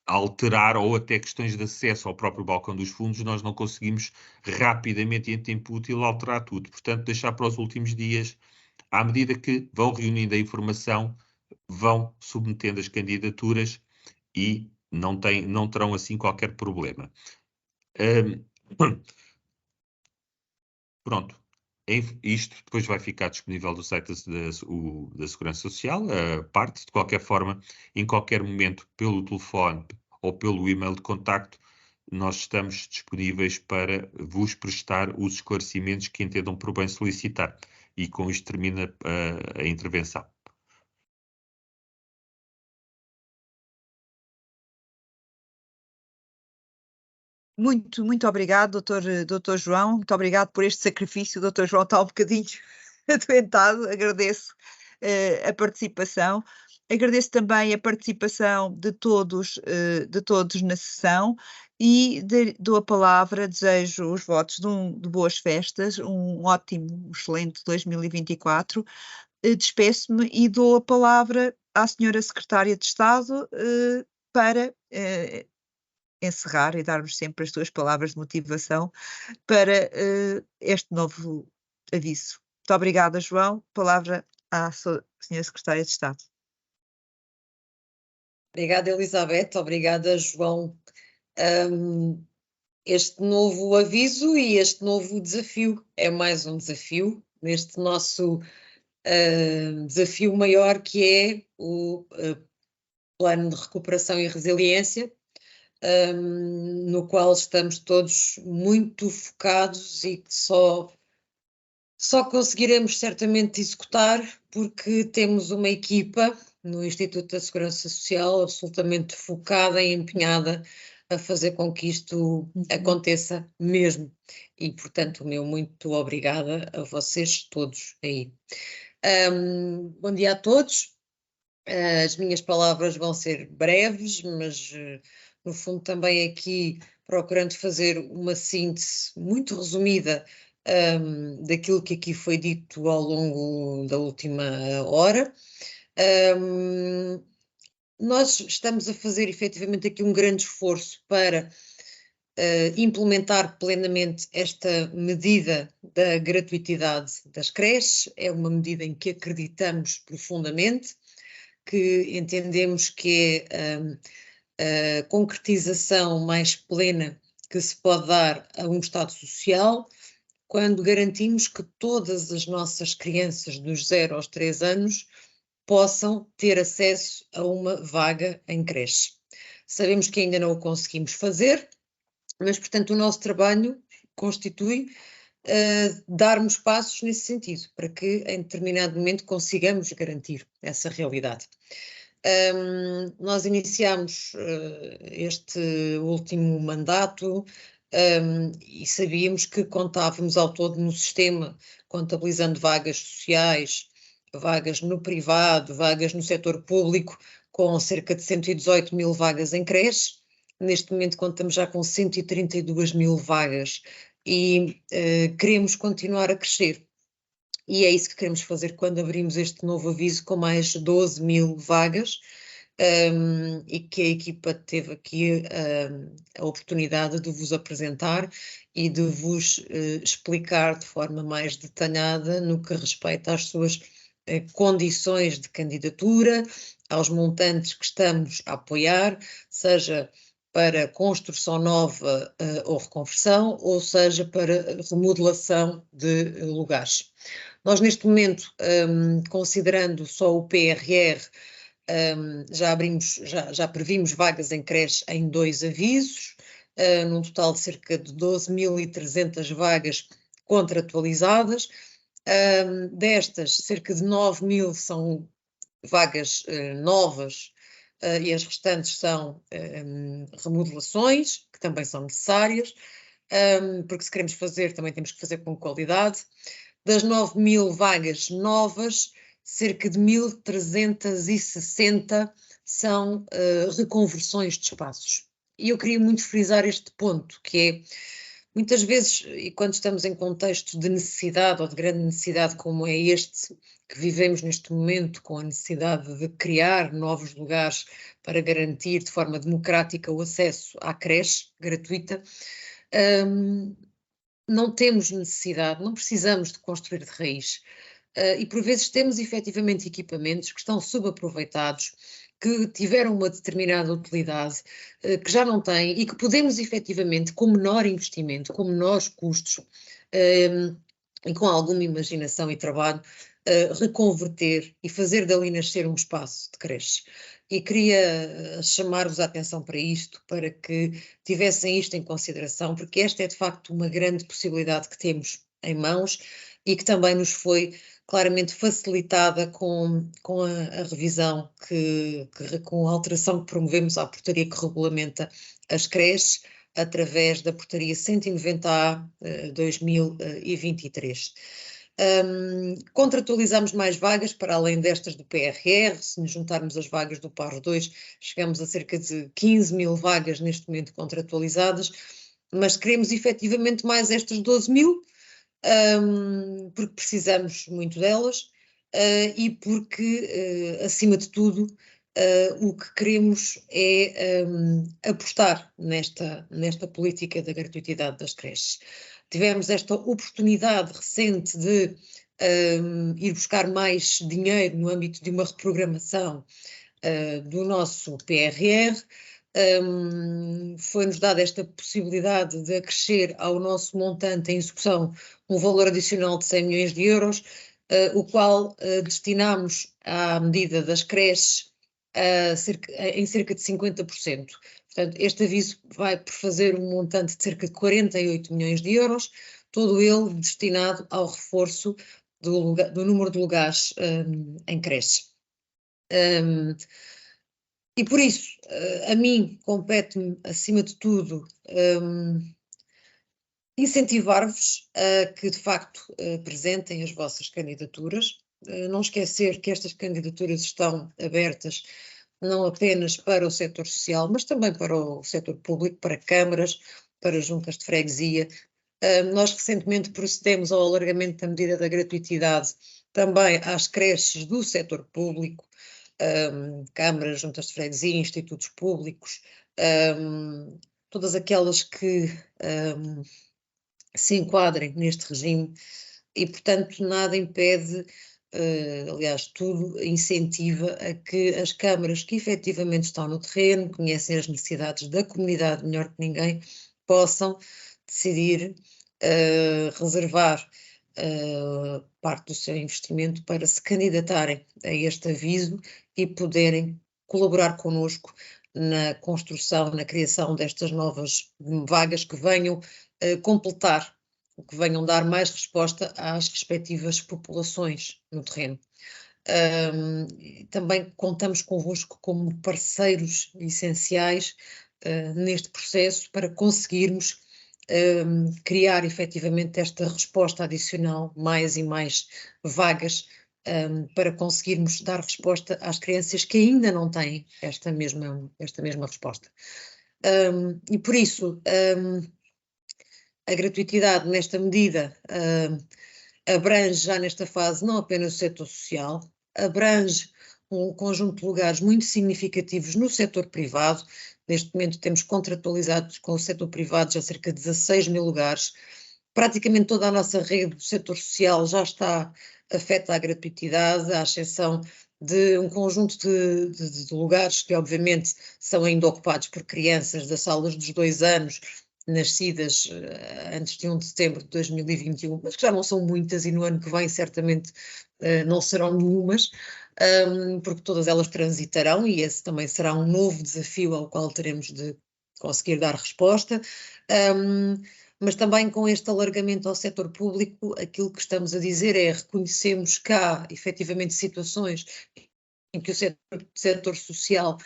alterar, ou até questões de acesso ao próprio balcão dos fundos, nós não conseguimos rapidamente e em tempo útil alterar tudo. Portanto, deixar para os últimos dias, à medida que vão reunindo a informação, vão submetendo as candidaturas e não terão assim qualquer problema. Pronto. Isto depois vai ficar disponível no site da Segurança Social, a parte, de qualquer forma, em qualquer momento, pelo telefone ou pelo e-mail de contacto, nós estamos disponíveis para vos prestar os esclarecimentos que entendam por bem solicitar. E com isto termina a intervenção. Muito obrigado, doutor João. Muito obrigado por este sacrifício. O doutor João está um bocadinho adoentado. Agradeço a participação. Agradeço também a participação de todos na sessão e dou a palavra, desejo os votos de boas festas, um ótimo, excelente 2024. Despeço-me e dou a palavra à senhora Secretária de Estado para encerrar e darmos sempre as suas palavras de motivação para este novo aviso. Muito obrigada, João. Palavra à senhora Secretária de Estado. Obrigada, Elizabeth. Obrigada, João. Este novo aviso e este novo desafio é mais um desafio neste nosso desafio maior, que é o Plano de Recuperação e Resiliência, no qual estamos todos muito focados e que só conseguiremos certamente executar porque temos uma equipa no Instituto da Segurança Social absolutamente focada e empenhada a fazer com que isto aconteça mesmo. E, portanto, o meu muito obrigada a vocês todos aí. Bom dia a todos. As minhas palavras vão ser breves, mas no fundo também aqui procurando fazer uma síntese muito resumida daquilo que aqui foi dito ao longo da última hora. Nós estamos a fazer efetivamente aqui um grande esforço para implementar plenamente esta medida da gratuitidade das creches. É uma medida em que acreditamos profundamente, que entendemos que é a concretização mais plena que se pode dar a um Estado social, quando garantimos que todas as nossas crianças dos 0 aos 3 anos possam ter acesso a uma vaga em creche. Sabemos que ainda não o conseguimos fazer, mas, portanto, o nosso trabalho constitui darmos passos nesse sentido, para que em determinado momento consigamos garantir essa realidade. Nós iniciamos este último mandato e sabíamos que contávamos ao todo no sistema, contabilizando vagas sociais, vagas no privado, vagas no setor público, com cerca de 118 mil vagas em creche. Neste momento contamos já com 132 mil vagas e queremos continuar a crescer. E é isso que queremos fazer quando abrimos este novo aviso com mais 12 mil vagas e que a equipa teve aqui a oportunidade de vos apresentar e de vos explicar de forma mais detalhada no que respeita às suas condições de candidatura, aos montantes que estamos a apoiar, seja para construção nova ou reconversão, ou seja para remodelação de lugares. Nós neste momento, considerando só o PRR, já previmos vagas em creche em 2 avisos, num total de cerca de 12.300 vagas contratualizadas. Destas, cerca de 9 mil são vagas novas e as restantes são remodelações, que também são necessárias, porque se queremos fazer, também temos que fazer com qualidade. Das 9 mil vagas novas, cerca de 1.360 são reconversões de espaços. E eu queria muito frisar este ponto, que é, muitas vezes, e quando estamos em contexto de necessidade ou de grande necessidade como é este que vivemos neste momento, com a necessidade de criar novos lugares para garantir de forma democrática o acesso à creche gratuita, não temos necessidade, não precisamos de construir de raiz. E por vezes temos efetivamente equipamentos que estão subaproveitados, que tiveram uma determinada utilidade, que já não têm e que podemos efetivamente, com menor investimento, com menores custos e com alguma imaginação e trabalho, reconverter e fazer dali nascer um espaço de creche. E queria chamar-vos a atenção para isto, para que tivessem isto em consideração, porque esta é de facto uma grande possibilidade que temos em mãos e que também nos foi claramente facilitada com a revisão, com a alteração que promovemos à portaria que regulamenta as creches, através da portaria 190A 2023. Contratualizamos mais vagas para além destas do PRR. Se nos juntarmos as vagas do PAR 2, chegamos a cerca de 15 mil vagas neste momento contratualizadas, mas queremos efetivamente mais estas 12 mil, porque precisamos muito delas e porque, acima de tudo, o que queremos é apostar nesta política da gratuitidade das creches. Tivemos esta oportunidade recente de ir buscar mais dinheiro no âmbito de uma reprogramação do nosso PRR. Foi-nos dada esta possibilidade de acrescer ao nosso montante em execução um valor adicional de 100 milhões de euros, o qual destinamos à medida das creches em cerca de 50%. Portanto, este aviso vai por fazer um montante de cerca de 48 milhões de euros, todo ele destinado ao reforço do número de lugares em creche. E por isso, a mim compete-me, acima de tudo, incentivar-vos a que, de facto, apresentem as vossas candidaturas. Não esquecer que estas candidaturas estão abertas não apenas para o setor social, mas também para o setor público, para câmaras, para juntas de freguesia. Nós recentemente procedemos ao alargamento da medida da gratuitidade também às creches do setor público, câmaras, juntas de freguesia, institutos públicos, todas aquelas que se enquadrem neste regime e, portanto, nada impede, aliás, tudo incentiva a que as câmaras que efetivamente estão no terreno, conhecem as necessidades da comunidade melhor que ninguém, possam decidir reservar parte do seu investimento para se candidatarem a este aviso e poderem colaborar connosco na construção, na criação destas novas vagas que venham completar, que venham dar mais resposta às respectivas populações no terreno. Também contamos convosco como parceiros essenciais neste processo para conseguirmos criar efetivamente esta resposta adicional, mais e mais vagas, para conseguirmos dar resposta às crianças que ainda não têm esta mesma resposta. E por isso, a gratuitidade nesta medida abrange já nesta fase não apenas o setor social, abrange um conjunto de lugares muito significativos no setor privado. Neste momento temos contratualizados com o setor privado já cerca de 16 mil lugares. Praticamente toda a nossa rede do setor social já está afeta à gratuitidade, à exceção de um conjunto de lugares que obviamente são ainda ocupados por crianças das salas dos 2 anos, nascidas antes de 1 de setembro de 2021, mas que já não são muitas e no ano que vem certamente não serão nenhumas, porque todas elas transitarão e esse também será um novo desafio ao qual teremos de conseguir dar resposta. Mas também com este alargamento ao setor público, aquilo que estamos a dizer é reconhecemos que há efetivamente situações em que o setor social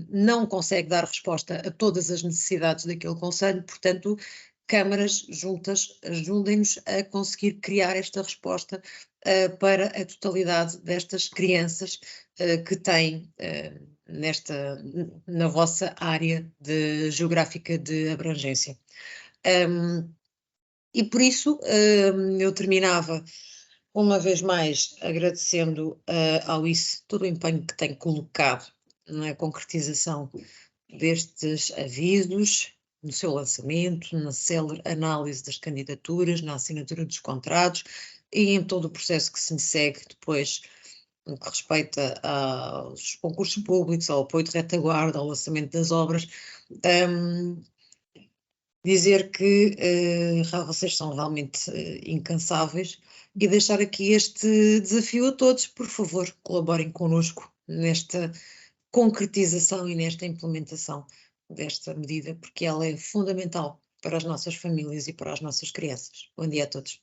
não consegue dar resposta a todas as necessidades daquele concelho, portanto, câmaras juntas ajudem-nos a conseguir criar esta resposta para a totalidade destas crianças que têm na vossa área geográfica de abrangência. E por isso eu terminava uma vez mais agradecendo ao ICE todo o empenho que tem colocado na concretização destes avisos, no seu lançamento, na célere análise das candidaturas, na assinatura dos contratos e em todo o processo que se segue depois no que respeita aos concursos públicos, ao apoio de retaguarda, ao lançamento das obras. Dizer que vocês são realmente incansáveis e deixar aqui este desafio a todos, por favor, colaborem connosco nesta concretização e nesta implementação desta medida, porque ela é fundamental para as nossas famílias e para as nossas crianças. Bom dia a todos.